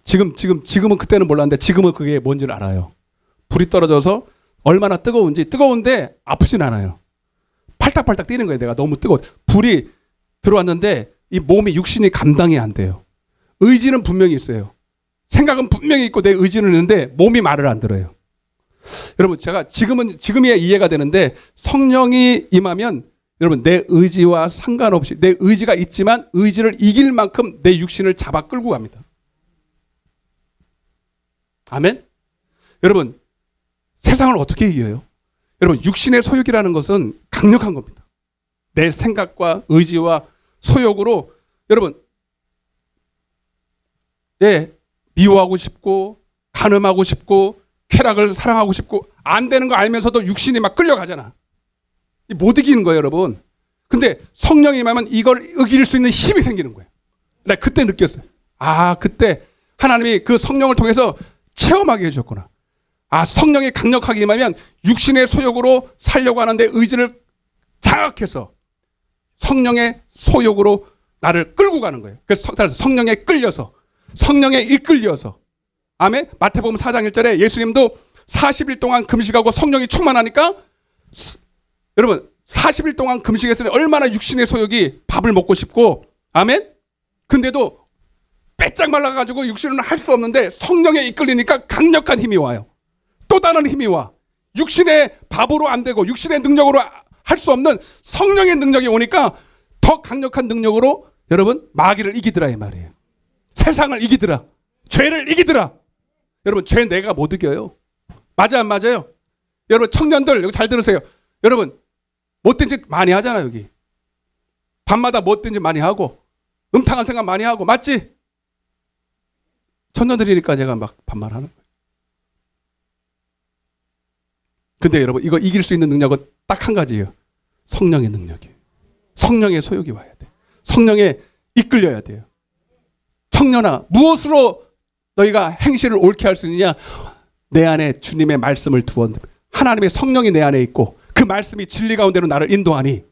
지금은 그때는 몰랐는데 지금은 그게 뭔지를 알아요. 불이 떨어져서 얼마나 뜨거운데 아프진 않아요. 팔딱팔딱 뛰는 거예요. 내가 너무 뜨거워. 불이 들어왔는데 이 몸이 육신이 감당이 안 돼요. 의지는 분명히 있어요. 생각은 분명히 있고 내 의지는 있는데 몸이 말을 안 들어요. 여러분 제가 지금이야 이해가 되는데 성령이 임하면 여러분 내 의지와 상관없이 내 의지가 있지만 의지를 이길 만큼 내 육신을 잡아 끌고 갑니다. 아멘? 여러분 세상을 어떻게 이겨요? 여러분 육신의 소욕이라는 것은 강력한 겁니다. 내 생각과 의지와 소욕으로 여러분 미워하고 싶고 간음하고 싶고 쾌락을 사랑하고 싶고 안 되는 거 알면서도 육신이 막 끌려가잖아. 못 이기는 거예요 여러분. 근데 성령이 임하면 이걸 이길 수 있는 힘이 생기는 거예요. 나 그때 느꼈어요. 그때 하나님이 그 성령을 통해서 체험하게 해주셨구나. 아, 성령이 강력하게 임하면 육신의 소욕으로 살려고 하는데 의지를 장악해서 성령의 소욕으로 나를 끌고 가는 거예요. 그래서 성령에 끌려서, 성령에 이끌려서. 아멘. 마태복음 4장 1절에 예수님도 40일 동안 금식하고 성령이 충만하니까, 여러분 40일 동안 금식했으니 얼마나 육신의 소욕이 밥을 먹고 싶고, 아멘. 근데도 빼짝 말라가지고 육신은 할 수 없는데 성령에 이끌리니까 강력한 힘이 와요. 또 다른 힘이 와. 육신의 밥으로 안 되고 육신의 능력으로 할 수 없는 성령의 능력이 오니까 더 강력한 능력으로 여러분 마귀를 이기더라 이 말이에요. 세상을 이기더라. 죄를 이기더라. 여러분 죄 내가 못 이겨요. 맞아 안 맞아요? 여러분 청년들 여기 잘 들으세요. 여러분 못된 짓 많이 하잖아요. 여기 밤마다 못된 짓 많이 하고 음탕한 생각 많이 하고 맞지? 청년들이니까 제가 막 반말하는 거예요. 근데 여러분 이거 이길 수 있는 능력은 딱 한 가지예요. 성령의 능력이에요. 성령의 소욕이 와야 돼. 성령에 이끌려야 돼요. 청년아, 무엇으로 너희가 행실을 옳게 할 수 있느냐? 내 안에 주님의 말씀을 두어 하나님의 성령이 내 안에 있고 그 말씀이 진리 가운데로 나를 인도하니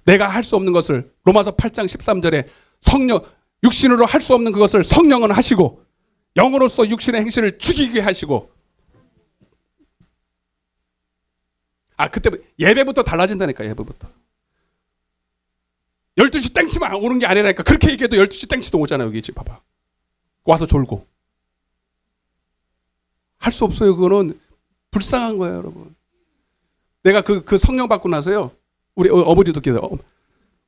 내가 할 수 없는 것을 로마서 8장 13절에 성령 육신으로 할 수 없는 그것을 성령은 하시고 영으로서 육신의 행실을 죽이게 하시고. 아, 그때 예배부터 달라진다니까. 예배부터 12시 땡치만 오는 게 아니라니까. 그렇게 얘기해도 12시 땡치도 오잖아요. 여기 지금 봐봐. 와서 졸고. 할 수 없어요. 그거는 불쌍한 거예요, 여러분. 내가 그 성령 받고 나서요. 우리 어버지도 기도.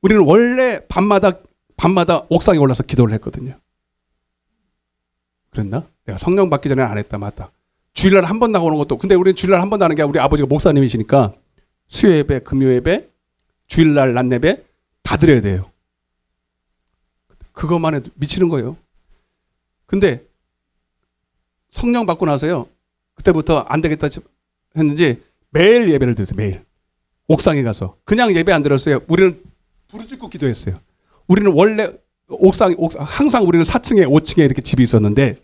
우리는 원래 밤마다 옥상에 올라서 기도를 했거든요. 그랬나? 내가 성령 받기 전에 안 했다. 맞다. 주일날 한 번 나오는 것도. 근데 우리는 주일날 한 번 나는 게 우리 아버지가 목사님이시니까 수요 예배, 금요 예배, 주일날 낮 예배 다 드려야 돼요. 그것만 해도 미치는 거예요. 근데 성령 받고 나서요. 그때부터 안 되겠다 했는지 매일 예배를 드렸어요. 매일. 옥상에 가서. 그냥 예배 안 드렸어요. 우리는 부르짖고 기도했어요. 우리는 원래 옥상 항상 우리는 4층에 5층에 이렇게 집이 있었는데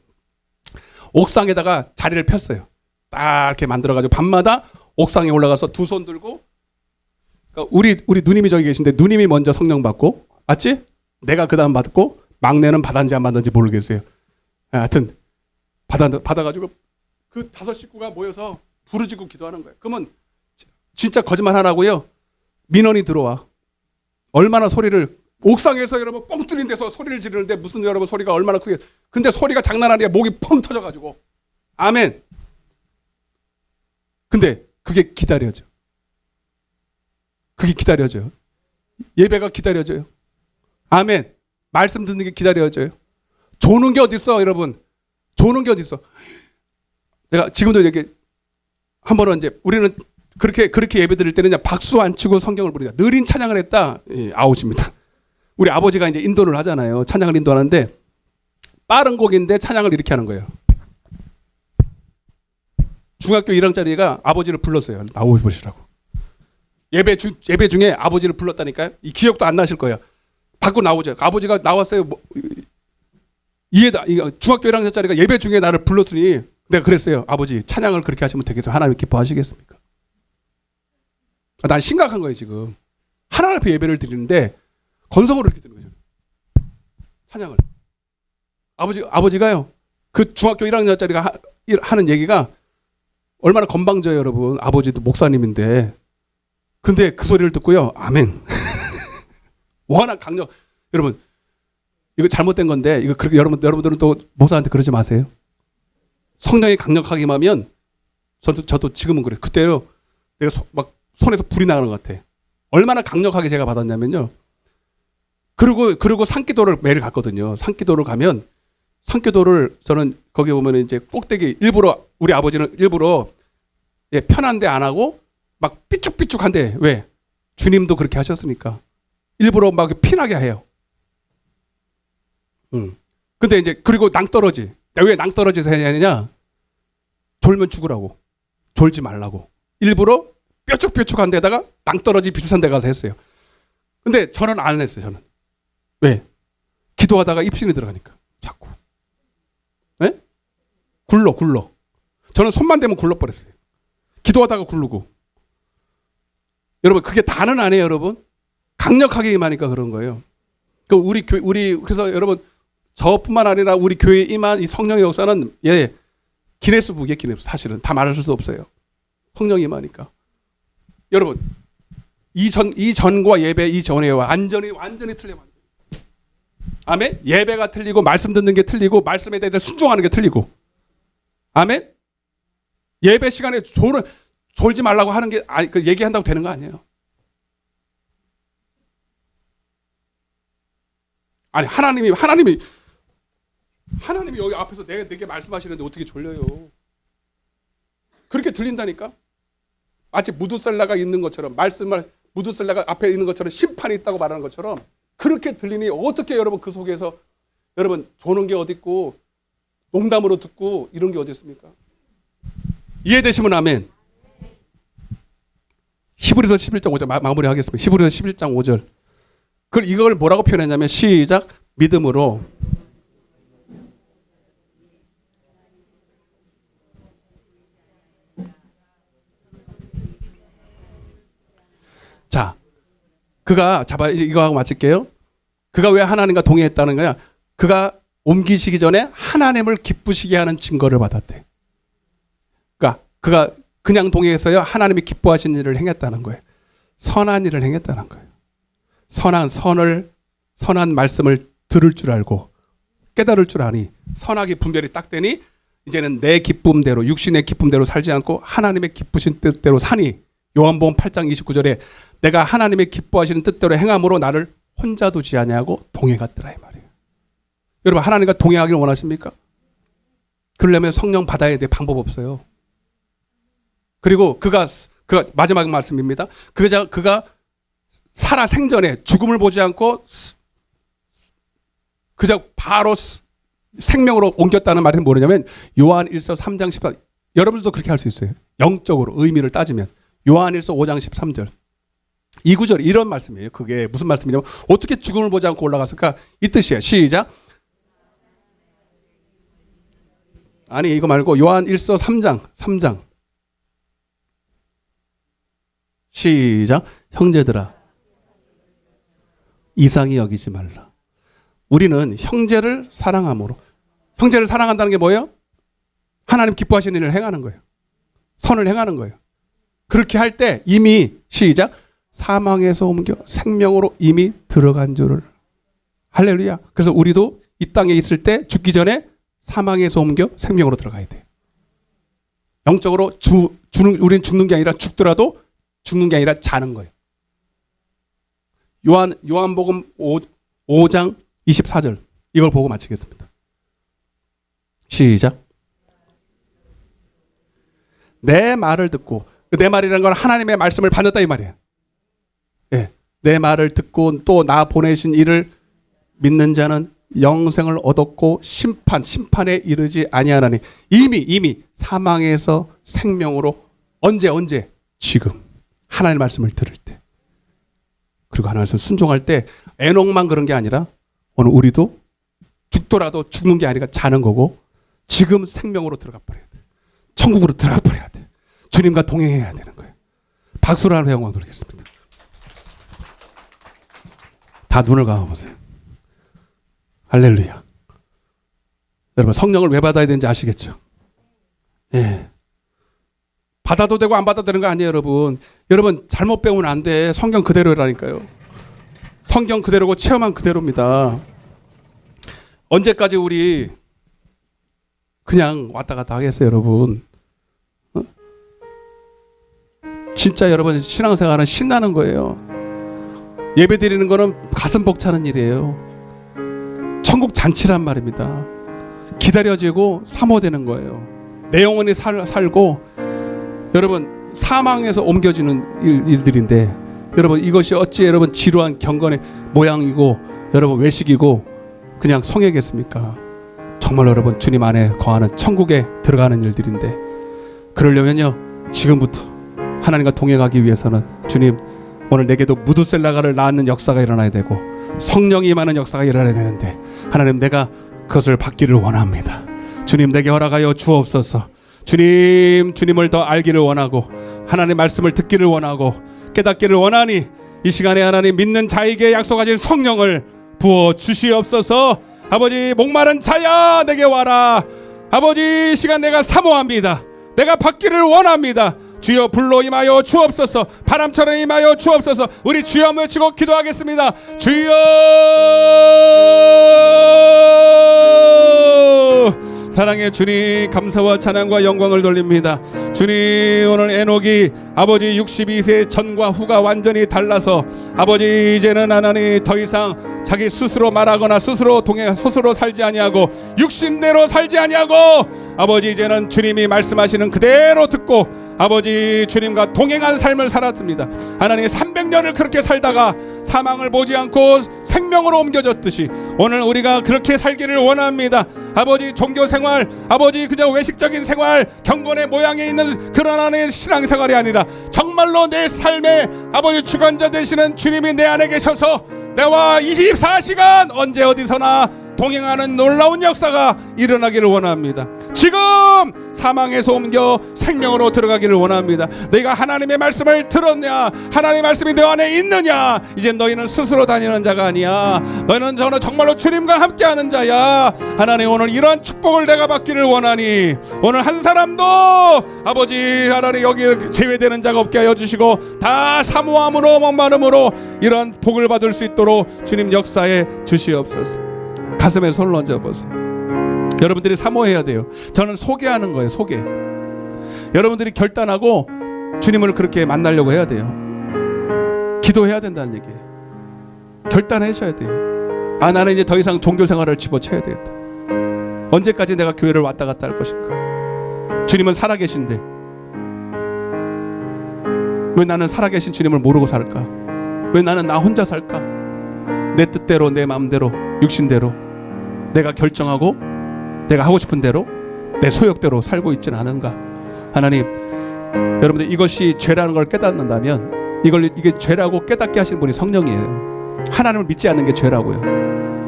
옥상에다가 자리를 폈어요. 딱 이렇게 만들어가지고 밤마다 옥상에 올라가서 두 손 들고. 그러니까 우리 누님이 저기 계신데 누님이 먼저 성령 받고, 맞지? 내가 그 다음 받고 막내는 받았는지 안 받았는지 모르겠어요. 하여튼 받아가지고 그 5식구가 모여서 부르짖고 기도하는 거예요. 그러면 진짜 거짓말 하라고요. 민원이 들어와. 얼마나 소리를 옥상에서 여러분 뻥 뚫린 데서 소리를 지르는데 무슨 여러분 소리가 얼마나 크게. 근데 소리가 장난 아니야. 목이 펑 터져가지고. 아멘. 근데 그게 기다려져. 그게 기다려져요. 예배가 기다려져요. 아멘. 말씀 듣는 게 기다려져요. 조는 게 어디 있어, 여러분? 조는 게 어디 있어? 내가 지금도 이렇게 한 번은 이제 우리는 그렇게 예배 드릴 때는 그냥 박수 안 치고 성경을 부르자. 느린 찬양을 했다. 아웃입니다. 우리 아버지가 이제 인도를 하잖아요. 찬양을 인도하는데 빠른 곡인데 찬양을 이렇게 하는 거예요. 중학교 1학년짜리가 아버지를 불렀어요. 나오시라고. 예배 중에 아버지를 불렀다니까요. 이 기억도 안 나실 거예요. 밖으로 나오죠. 아버지가 나왔어요. 중학교 1학년짜리가 예배 중에 나를 불렀으니 내가 그랬어요. 아버지 찬양을 그렇게 하시면 되겠어요. 하나님 기뻐하시겠습니까? 난 심각한 거예요 지금. 하나님 앞에 예배를 드리는데 건성으로 이렇게 드는 거죠. 찬양을. 아버지가요. 그 중학교 1학년짜리가 하는 얘기가 얼마나 건방져요 여러분. 아버지도 목사님인데. 근데 그 소리를 듣고요. 아멘. 워낙 강력. 여러분 이거 잘못된 건데 이거 그렇게 여러분들은 또 목사한테 그러지 마세요. 성령이 강력하게 임하면 저도 지금은 그래요. 그때요 내가 막 손에서 불이 나가는 것 같아. 얼마나 강력하게 제가 받았냐면요. 그리고 산기도를 매일 갔거든요. 산기도를 가면 산기도를 저는 거기 보면 이제 꼭대기 일부러 우리 아버지는 일부러 편한데 안 하고 막 삐쭉삐쭉한데 왜? 주님도 그렇게 하셨으니까 일부러 막 피나게 해요. 근데 이제 그리고 낭떠러지. 왜 낭떠러지에서 하느냐? 졸면 죽으라고. 졸지 말라고. 일부러 뾰족뾰족한 데다가 낭떠러지 비슷한 데 가서 했어요. 근데 저는 안 했어요. 저는. 왜? 기도하다가 입신이 들어가니까 자꾸. 네? 굴러. 저는 손만 대면 굴러버렸어요. 기도하다가 굴르고. 여러분 그게 다는 아니에요, 여러분. 강력하게 임하니까 그런 거예요. 그래서 여러분 저뿐만 아니라 우리 교회에 임한 이 성령의 역사는 기네스북이에요, 기네스. 사실은 다 말할 수 없어요. 성령이 임하니까. 여러분 이전과 예배 이전에와 완전히 틀려요. 아멘. 예배가 틀리고 말씀 듣는 게 틀리고 말씀에 대해서 순종하는 게 틀리고. 아멘. 예배 시간에 졸지 말라고 하는 게 얘기한다고 되는 거 아니에요. 아니 하나님이 여기 앞에서 내게 말씀하시는데 어떻게 졸려요? 그렇게 들린다니까. 마치 무드셀라가 있는 것처럼 무드셀라가 앞에 있는 것처럼 심판이 있다고 말하는 것처럼 그렇게 들리니 어떻게 여러분 그 속에서 여러분 조는 게 어디 있고 농담으로 듣고 이런 게 어디 있습니까? 이해되시면 아멘. 히브리서 11장 5절 마무리하겠습니다. 히브리서 11장 5절. 이걸 뭐라고 표현했냐면 시작. 믿음으로 자, 이거 하고 마칠게요. 그가 왜 하나님과 동의했다는 거야? 그가 옮기시기 전에 하나님을 기쁘시게 하는 증거를 받았대. 그러니까 그가 그냥 동의했어요. 하나님이 기뻐하신 일을 행했다는 거예요. 선한 일을 행했다는 거예요. 선한 말씀을 들을 줄 알고 깨달을 줄 아니 선악이 분별이 딱 되니 이제는 내 기쁨대로 육신의 기쁨대로 살지 않고 하나님의 기쁘신 뜻대로 사니 요한복음 8장 29절에 내가 하나님의 기뻐하시는 뜻대로 행함으로 나를 혼자 두지 아니하고 동해 갔더라 이 말이에요. 여러분 하나님과 동행하기를 원하십니까? 그러려면 성령 받아야 돼. 방법 없어요. 그리고 그가 마지막 말씀입니다. 그가 살아 생전에 죽음을 보지 않고 그저 바로 생명으로 옮겼다는 말은 뭐냐면 요한 1서 3장 14. 여러분들도 그렇게 할 수 있어요. 영적으로 의미를 따지면 요한 1서 5장 13절. 이 구절 이런 말씀이에요. 그게 무슨 말씀이냐면 어떻게 죽음을 보지 않고 올라갔을까? 이 뜻이에요. 시작. 아니 이거 말고 요한 1서 3장. 시작. 형제들아 이상히 여기지 말라. 우리는 형제를 사랑함으로. 형제를 사랑한다는 게 뭐예요? 하나님 기뻐하시는 일을 행하는 거예요. 선을 행하는 거예요. 그렇게 할 때 이미 시작. 사망에서 옮겨 생명으로 이미 들어간 줄을. 할렐루야. 그래서 우리도 이 땅에 있을 때 죽기 전에 사망에서 옮겨 생명으로 들어가야 돼요. 영적으로 우린 죽는 게 아니라 죽더라도 죽는 게 아니라 자는 거예요. 요한복음 5장 24절 이걸 보고 마치겠습니다. 시작. 내 말을 듣고 내 말이라는 건 하나님의 말씀을 받았다 이 말이에요. 예, 내 말을 듣고 또 나 보내신 이를 믿는 자는 영생을 얻었고 심판에 이르지 아니하나니 이미 사망에서 생명으로 언제 지금 하나님의 말씀을 들을 때 그리고 하나님의 말씀을 순종할 때 애녹만 그런 게 아니라 오늘 우리도 죽더라도 죽는 게 아니라 자는 거고 지금 생명으로 들어가 버려야 돼. 천국으로 들어가 버려야 돼. 주님과 동행해야 되는 거예요. 박수를 하는 영광 드리겠습니다. 다 눈을 감아보세요. 할렐루야. 여러분 성령을 왜 받아야 되는지 아시겠죠? 예. 받아도 되고 안 받아도 되는 거 아니에요, 여러분. 여러분 잘못 배우면 안 돼. 성경 그대로라니까요. 성경 그대로고 체험한 그대로입니다. 언제까지 우리 그냥 왔다 갔다 하겠어요, 여러분? 진짜 여러분 신앙생활은 신나는 거예요. 예배 드리는 거는 가슴 벅차는 일이에요. 천국 잔치란 말입니다. 기다려지고 사모되는 거예요. 내 영혼이 살고 여러분 사망에서 옮겨지는 일들인데 여러분 이것이 어찌 여러분 지루한 경건의 모양이고 여러분 외식이고 그냥 성회겠습니까? 정말 여러분 주님 안에 거하는 천국에 들어가는 일들인데 그러려면요 지금부터 하나님과 동행하기 위해서는 주님 오늘 내게도 무드셀라가를 낳는 역사가 일어나야 되고 성령이 임하는 역사가 일어나야 되는데 하나님 내가 그것을 받기를 원합니다. 주님 내게 허락하여 주옵소서. 주님을 더 알기를 원하고 하나님의 말씀을 듣기를 원하고 깨닫기를 원하니 이 시간에 하나님 믿는 자에게 약속하신 성령을 부어 주시옵소서. 아버지 목마른 자야 내게 와라. 아버지 이 시간 내가 사모합니다. 내가 받기를 원합니다. 주여 불로 임하여 주옵소서. 바람처럼 임하여 주옵소서. 우리 주여 외치고 기도하겠습니다. 주여. 사랑의 주님 감사와 찬양과 영광을 돌립니다. 주님 오늘 에녹이 아버지 62세 전과 후가 완전히 달라서 아버지 이제는 하나님 더 이상 자기 스스로 말하거나 스스로 살지 아니하고 육신대로 살지 아니하고 아버지 이제는 주님이 말씀하시는 그대로 듣고 아버지 주님과 동행한 삶을 살았습니다. 하나님 300년을 그렇게 살다가 사망을 보지 않고 생명으로 옮겨졌듯이 오늘 우리가 그렇게 살기를 원합니다. 아버지 종교 생활 아버지 그냥 외식적인 생활 경건의 모양에 있는 그런 안에 신앙생활이 아니라 정말로 내 삶의 아버지 주관자 되시는 주님이 내 안에 계셔서 내와 24시간 언제 어디서나 동행하는 놀라운 역사가 일어나기를 원합니다. 지금 사망에서 옮겨 생명으로 들어가기를 원합니다. 내가 하나님의 말씀을 들었냐? 하나님의 말씀이 내 안에 있느냐? 이제 너희는 스스로 다니는 자가 아니야. 너희는 저는 정말로 주님과 함께하는 자야. 하나님 오늘 이런 축복을 내가 받기를 원하니 오늘 한 사람도 아버지 하나님 여기 제외되는 자가 없게 하여 주시고 다 사모함으로 목마름으로 이런 복을 받을 수 있도록 주님 역사에 주시옵소서. 가슴에 손을 얹어보세요. 여러분들이 사모해야 돼요. 저는 소개하는 거예요. 소개. 여러분들이 결단하고 주님을 그렇게 만나려고 해야 돼요. 기도해야 된다는 얘기예요. 결단하셔야 돼요. 아 나는 이제 더 이상 종교 생활을 집어쳐야 되겠다. 언제까지 내가 교회를 왔다 갔다 할 것인가. 주님은 살아계신데 왜 나는 살아계신 주님을 모르고 살까? 왜 나는 나 혼자 살까? 내 뜻대로 내 마음대로 육신대로 내가 결정하고 내가 하고 싶은 대로 내 소욕대로 살고 있지는 않은가. 하나님 여러분들 이것이 죄라는 걸 깨닫는다면 이게 죄라고 깨닫게 하시는 분이 성령이에요. 하나님을 믿지 않는 게 죄라고요.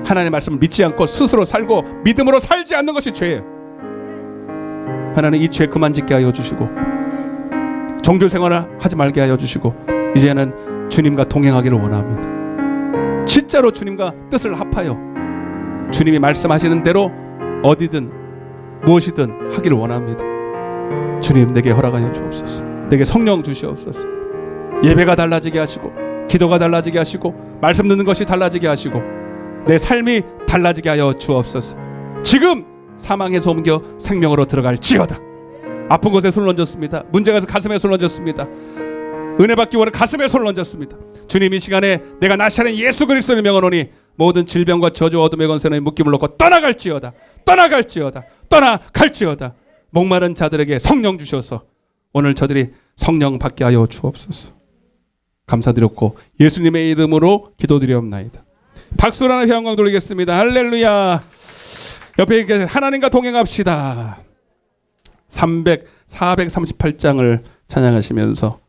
하나님의 말씀을 믿지 않고 스스로 살고 믿음으로 살지 않는 것이 죄예요. 하나님 이 죄 그만 짓게 하여 주시고 종교 생활을 하지 말게 하여 주시고 이제는 주님과 동행하기를 원합니다. 진짜로 주님과 뜻을 합하여 주님이 말씀하시는 대로 어디든 무엇이든 하기를 원합니다. 주님 내게 허락하여 주옵소서. 내게 성령 주시옵소서. 예배가 달라지게 하시고 기도가 달라지게 하시고 말씀 듣는 것이 달라지게 하시고 내 삶이 달라지게 하여 주옵소서. 지금 사망에서 옮겨 생명으로 들어갈지어다. 아픈 곳에 손을 얹었습니다. 문제가 있어서 가슴에 손을 얹었습니다. 은혜 받기 원해 가슴에 손을 얹었습니다. 주님 이 시간에 내가 나시는 예수 그리스도의 명하노니 모든 질병과 저주 어둠의 권세는 묶임을 놓고 떠나갈지어다. 떠나갈지어다. 떠나갈지어다. 목마른 자들에게 성령 주셔서 오늘 저들이 성령 받게 하여 주옵소서. 감사드렸고 예수님의 이름으로 기도드리옵나이다. 박수로 하나 영광 돌리겠습니다. 할렐루야. 옆에 이렇게 하나님과 동행합시다. 438장을 찬양하시면서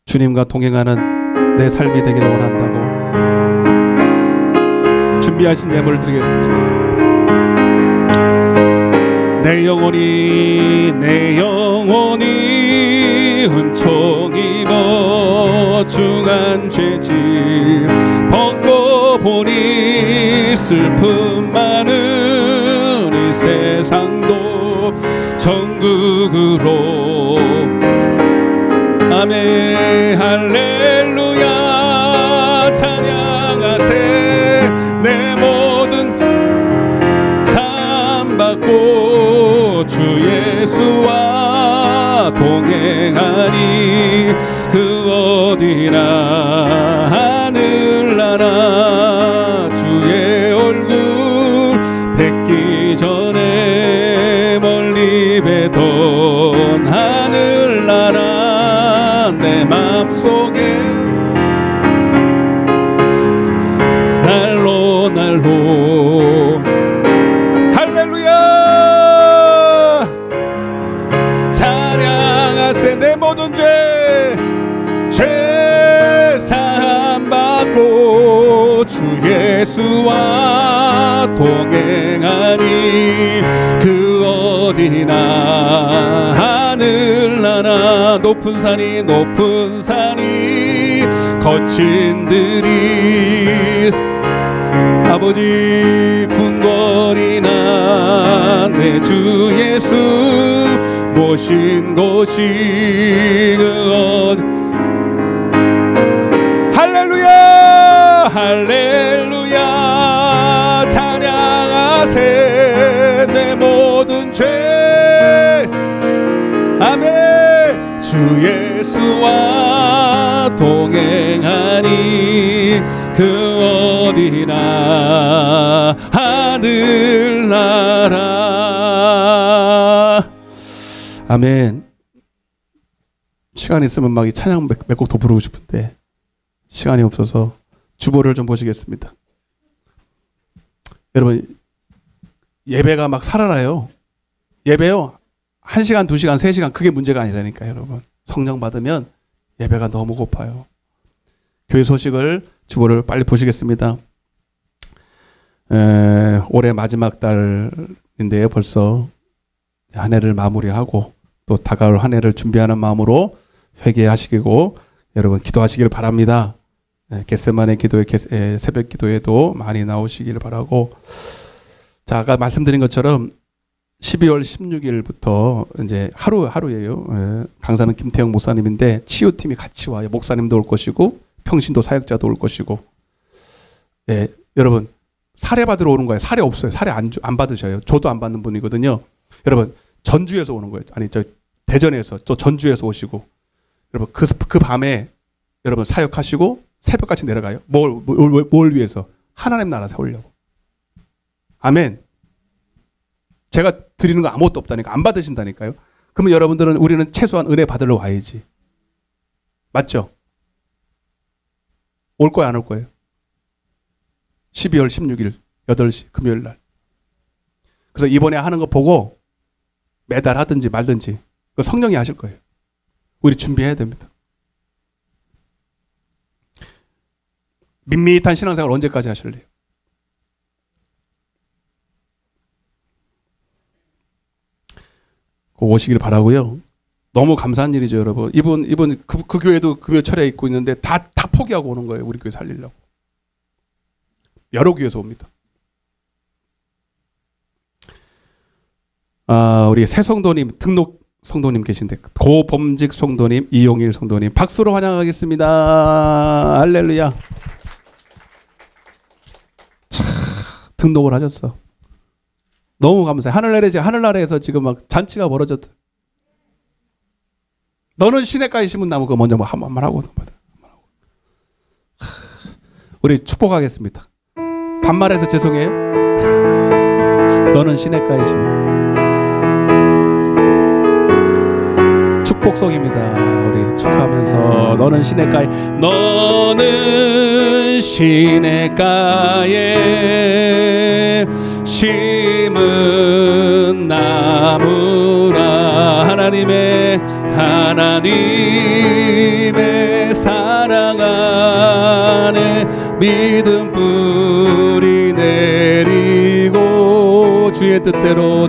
주님과 동행하는 내 삶이 되기를 원한다고 준비하신 예물을 드리겠습니다. 내 영혼이 은총 입어 중한 죄짐 벗고 보니 슬픔 많은 이 세상도 천국으로 아멘 할렐루야 찬양하세 내 모든 삶 받고 주 예수와 동행하니 그 어디나 하늘나라 주의 얼굴 뵙기 전에 멀리 뵈던 하늘나라 내 맘속에 날로 할렐루야 찬양하세 내 모든 죄 사함 받고 주 예수와 동행하니 그 어디나 하늘나라 높은 산이 거친 들이 아버지 궁궐이나 내 주 예수 모신 곳이 그 어디 할렐루야 할렐루야 찬양하세 내 모든 죄 아멘 주 예수와 동행하니 그 어디나 하늘나라 아멘. 시간이 있으면 막 이 찬양 몇 곡 더 부르고 싶은데 시간이 없어서 주보를 좀 보시겠습니다. 여러분 예배가 막 살아나요. 예배요 1시간 2시간 3시간 그게 문제가 아니라니까요. 여러분 성령 받으면 예배가 너무 고파요. 교회 소식을 주보를 빨리 보시겠습니다. 올해 마지막 달인데요. 벌써 한 해를 마무리하고 또 다가올 한 해를 준비하는 마음으로 회개하시고 여러분 기도하시길 바랍니다. 겟세마네 기도에 새벽 기도에도 많이 나오시길 바라고 자 아까 말씀드린 것처럼 12월 16일부터 이제 하루예요. 강사는 김태형 목사님인데 치유팀이 같이 와요. 목사님도 올 것이고 평신도 사역자도 올 것이고 여러분 사례 받으러 오는 거예요. 사례 없어요. 사례 안 받으셔요. 저도 안 받는 분이거든요. 여러분 전주에서 오는 거예요. 아니 저 대전에서 또 전주에서 오시고 여러분 그 밤에 여러분 사역하시고 새벽같이 내려가요. 뭘 위해서 하나님 나라 세우려고. 아멘. 제가 드리는 거 아무것도 없다니까 안 받으신다니까요. 그러면 여러분들은 우리는 최소한 은혜 받으러 와야지. 맞죠? 올 거야 안 올 거예요? 12월 16일 8시 금요일 날. 그래서 이번에 하는 거 보고 매달 하든지 말든지 성령이 하실 거예요. 우리 준비해야 됩니다. 밋밋한 신앙생활 언제까지 하실래요? 오시길 바라고요. 너무 감사한 일이죠, 여러분. 이분 그 교회도 금요 철에 있고 있는데 다 포기하고 오는 거예요. 우리 교회 살리려고. 여러 교회에서 옵니다. 우리 새 성도님 등록 성도님 계신데 고범직 성도님 이용일 성도님 박수로 환영하겠습니다. 할렐루야. 참 등록을 하셨어. 너무 감사해. 하늘나라에서 지금 막 잔치가 벌어졌다. 너는 시냇가에 심은 나무 그거 먼저 뭐 한번 하고 우리 축복하겠습니다. 반말해서 죄송해요. 너는 시냇가에 심은 축복성입니다. 우리 축하하면서 너는 시냇가에 심은 나무라 하나님의 사랑 안에 믿음 뿌리 내리고 주의 뜻대로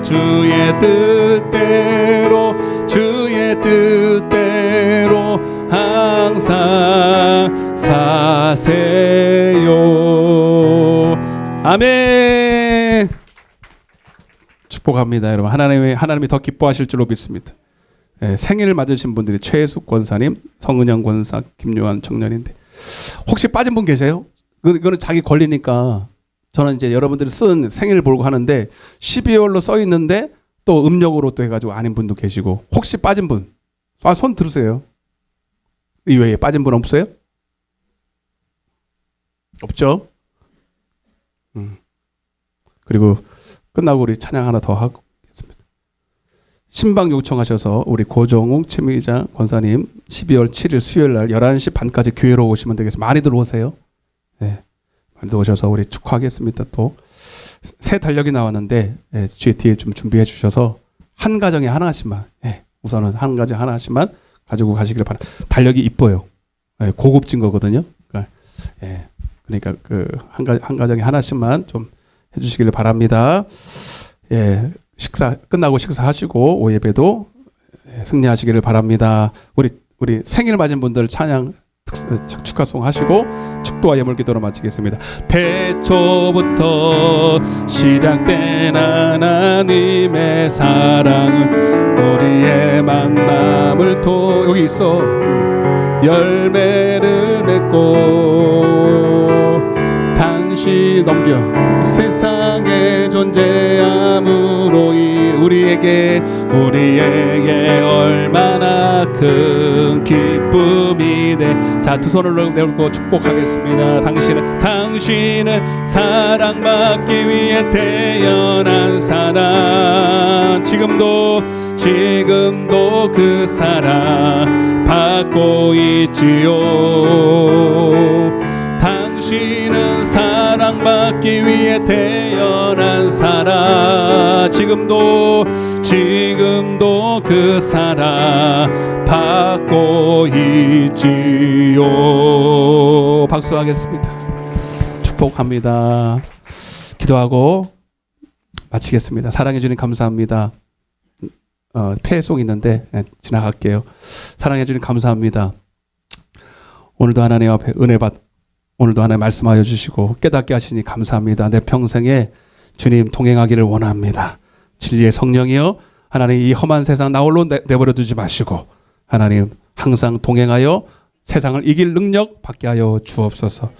항상 사세요. 아멘. 축복합니다, 여러분. 하나님이 더 기뻐하실 줄로 믿습니다. 생일 맞으신 분들이 최숙 권사님, 성은영 권사, 김요한 청년인데 혹시 빠진 분 계세요? 이거는 자기 권리니까 저는 이제 여러분들이 쓴 생일 볼고 하는데 12월로 써 있는데 또 음력으로 또 해가지고 아닌 분도 계시고 혹시 빠진 분? 손 들으세요. 이외에 빠진 분 없어요? 없죠? 그리고 끝나고 우리 찬양 하나 더 하겠습니다. 신방 요청하셔서 우리 고정욱 최미자 권사님 12월 7일 수요일 날 11시 반까지 교회로 오시면 되겠습니다. 많이들 오세요. 네, 많이들 오셔서 우리 축하하겠습니다. 또 새 달력이 나왔는데 뒤에 좀 준비해 주셔서 한 가정에 하나씩만 우선은 한 가정 하나씩만 가지고 가시길 바랍니다. 달력이 이뻐요. 고급진 거거든요. 그러니까 그 한 가정에 하나씩만 좀 해주시길 바랍니다. 식사 끝나고 식사하시고 오후 예배도 승리하시기를 바랍니다. 우리 생일 맞은 분들 찬양 축하송 하시고 축도와 예물기도로 마치겠습니다. 태초부터 시작된 하나님의 사랑은 우리의 만남을 여기 있어 열매를 맺고 당시 넘겨 세상에 존재함으로 우리에게 얼마나 큰 기쁨이 돼. 자, 두 손을 내밀고 축복하겠습니다. 당신은 사랑받기 위해 태어난 사람. 지금도 그 사랑 받고 있지요. 당신은 사랑받기 위해 태어난 사람. 지금도 그 사랑 받고 있지요. 박수하겠습니다. 축복합니다. 기도하고 마치겠습니다. 사랑해 주님 감사합니다. 폐송 있는데 지나갈게요. 사랑해 주님 감사합니다. 오늘도 하나님 앞에 오늘도 하나님 말씀하여 주시고 깨닫게 하시니 감사합니다. 내 평생에 주님 동행하기를 원합니다. 진리의 성령이여 하나님 이 험한 세상 나 홀로 내버려 두지 마시고 하나님 항상 동행하여 세상을 이길 능력 받게 하여 주옵소서.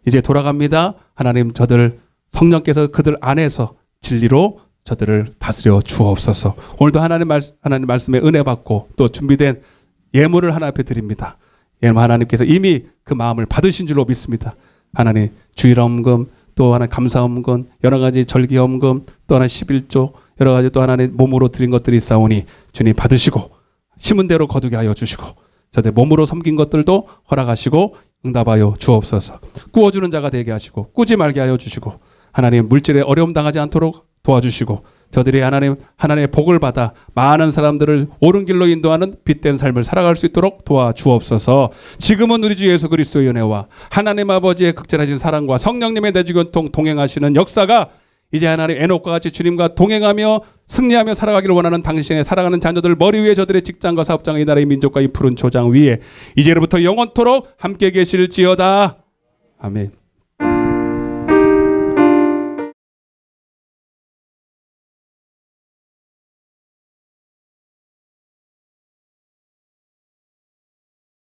이제 돌아갑니다. 하나님 저들 성령께서 그들 안에서 진리로 저들을 다스려 주옵소서. 오늘도 하나님 말씀에 은혜 받고 또 준비된 예물을 하나님 앞에 드립니다. 하나님께서 이미 그 마음을 받으신 줄로 믿습니다. 하나님 주일헌금 또 하나님 감사헌금 여러 가지 절기헌금 또 하나님 11조 여러 가지 또 하나님 몸으로 드린 것들이 있사오니 주님 받으시고 심은 대로 거두게 하여 주시고 저들 몸으로 섬긴 것들도 허락하시고 응답하여 주옵소서. 꾸어주는 자가 되게 하시고 꾸지 말게 하여 주시고 하나님 물질에 어려움 당하지 않도록 도와주시고 저들이 하나님의 복을 받아 많은 사람들을 옳은 길로 인도하는 빛된 삶을 살아갈 수 있도록 도와주옵소서. 지금은 우리 주 예수 그리스도의 은혜와 하나님 아버지의 극진하신 사랑과 성령님의 내주교통 동행하시는 역사가 이제 하나님 에녹과 같이 주님과 동행하며 승리하며 살아가기를 원하는 당신의 사랑하는 자녀들 머리 위에 저들의 직장과 사업장과 이 나라의 민족과 이 푸른 초장 위에 이제로부터 영원토록 함께 계실지어다. 아멘.